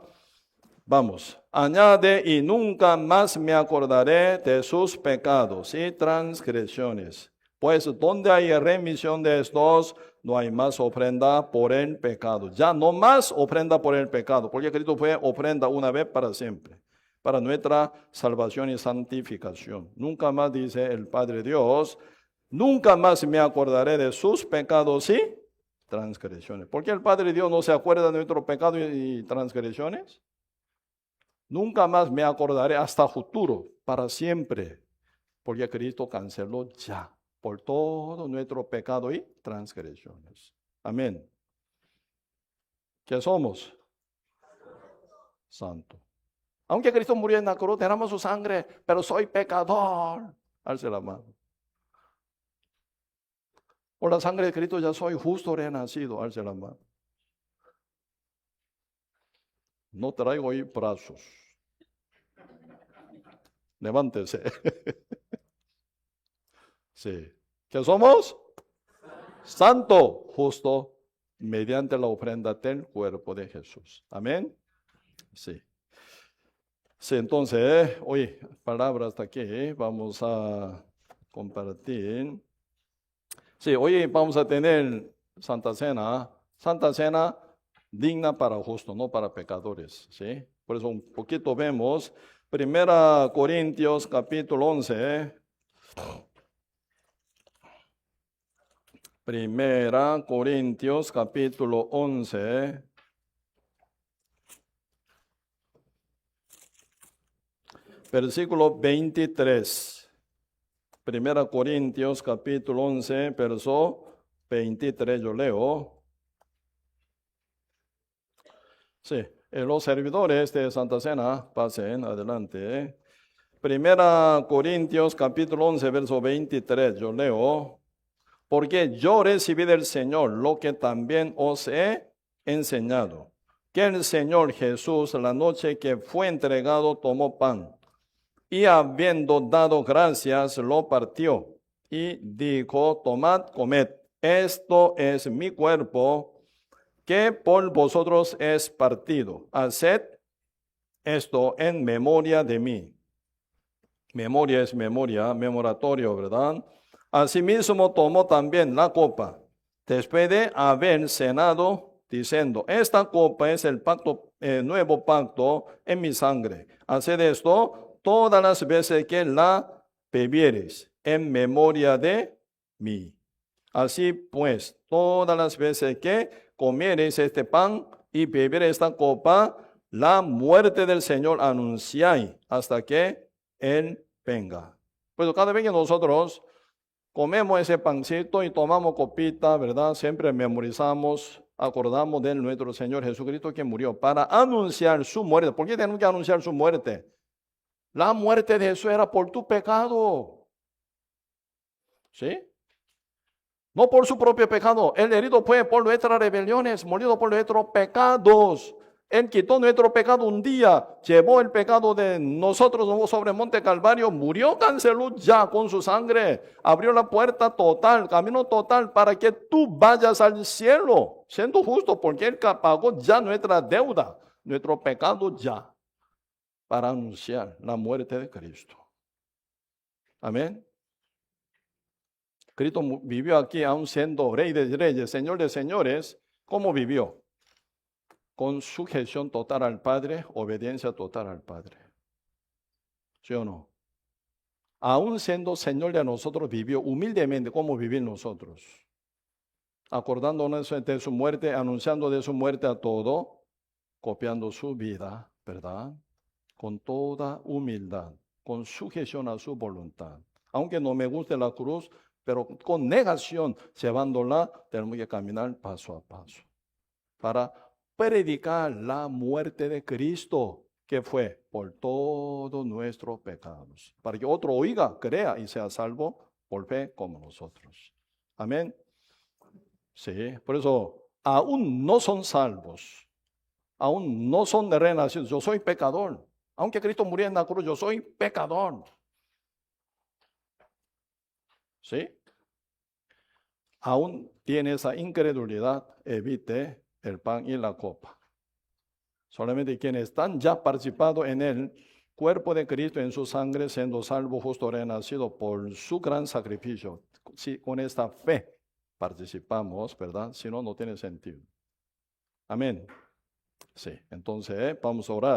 Vamos. Añade, y nunca más me acordaré de sus pecados y transgresiones. Pues donde hay remisión de estos, no hay más ofrenda por el pecado. Ya no más ofrenda por el pecado, porque Cristo fue ofrenda una vez para siempre, para nuestra salvación y santificación. Nunca más, dice el Padre Dios, nunca más me acordaré de sus pecados y transgresiones. ¿Por qué el Padre Dios no se acuerda de nuestros pecados y transgresiones? Nunca más me acordaré hasta futuro, para siempre, porque Cristo canceló ya por todo nuestro pecado y transgresiones. Amén. ¿Qué somos? Santo. Aunque Cristo murió en la cruz, derramó su sangre, pero soy pecador. Alce la mano. Por la sangre de Cristo ya soy justo renacido. Alce la mano. No traigo ahí brazos. Levántese. Sí. ¿Qué somos? Santo, justo, mediante la ofrenda del cuerpo de Jesús. Amén. Sí. Sí, entonces, hoy, palabra hasta aquí, vamos a compartir. Sí, hoy vamos a tener Santa Cena digna para justos, no para pecadores, ¿sí? Por eso un poquito vemos, 1 Corintios capítulo 11, 1 Corintios capítulo 11, versículo 23. 1 Corintios capítulo 11, verso 23, yo leo. Sí, los servidores de Santa Cena, pasen adelante. 1 Corintios capítulo 11, verso 23, yo leo. Porque yo recibí del Señor lo que también os he enseñado. Que el Señor Jesús, la noche que fue entregado, tomó pan. Y habiendo dado gracias, lo partió. Y dijo, tomad, comed. Esto es mi cuerpo, que por vosotros es partido. Haced esto en memoria de mí. Memoria es memoria, memoratorio, ¿verdad? Asimismo tomó también la copa, después de haber cenado, diciendo, esta copa es el pacto, nuevo pacto en mi sangre. Haced esto todas las veces que la bebiereis, en memoria de mí. Así pues, todas las veces que comiereis este pan y bebiereis esta copa, la muerte del Señor anunciáis hasta que Él venga. Pues cada vez que nosotros comemos ese pancito y tomamos copita, ¿verdad? Siempre memorizamos, acordamos de nuestro Señor Jesucristo que murió para anunciar su muerte. ¿Por qué tenemos que anunciar su muerte? La muerte de Jesús era por tu pecado. ¿Sí? No por su propio pecado. El herido fue por nuestras rebeliones, molido por nuestros pecados. Él quitó nuestro pecado un día, llevó el pecado de nosotros sobre el monte Calvario, murió, canceló ya con su sangre, abrió la puerta total, camino total para que tú vayas al cielo, siendo justo, porque Él pagó ya nuestra deuda, nuestro pecado ya, para anunciar la muerte de Cristo. Amén. Cristo vivió aquí aún siendo rey de reyes, señor de señores. ¿Cómo vivió? Con sujeción total al Padre, obediencia total al Padre. ¿Sí o no? Aún siendo Señor de nosotros, vivió humildemente como vivir nosotros. Acordándonos de su muerte, anunciando de su muerte a todo, copiando su vida, ¿verdad? Con toda humildad, con sujeción a su voluntad. Aunque no me guste la cruz, pero con negación, llevándola, tenemos que caminar paso a paso. para predicar la muerte de Cristo, que fue por todos nuestros pecados, para que otro oiga, crea y sea salvo por fe como nosotros. Amén. Sí, por eso aún no son salvos, aún no son de renacidos. Yo soy pecador. Aunque Cristo murió en la cruz, yo soy pecador. ¿Sí? Aún tiene esa incredulidad, evite el pan y la copa. Solamente quienes están ya participando en el cuerpo de Cristo, en su sangre, siendo salvo, justo, renacido por su gran sacrificio. Sí, con esta fe participamos, ¿verdad? Si no, no tiene sentido. Amén. Sí, entonces vamos a orar.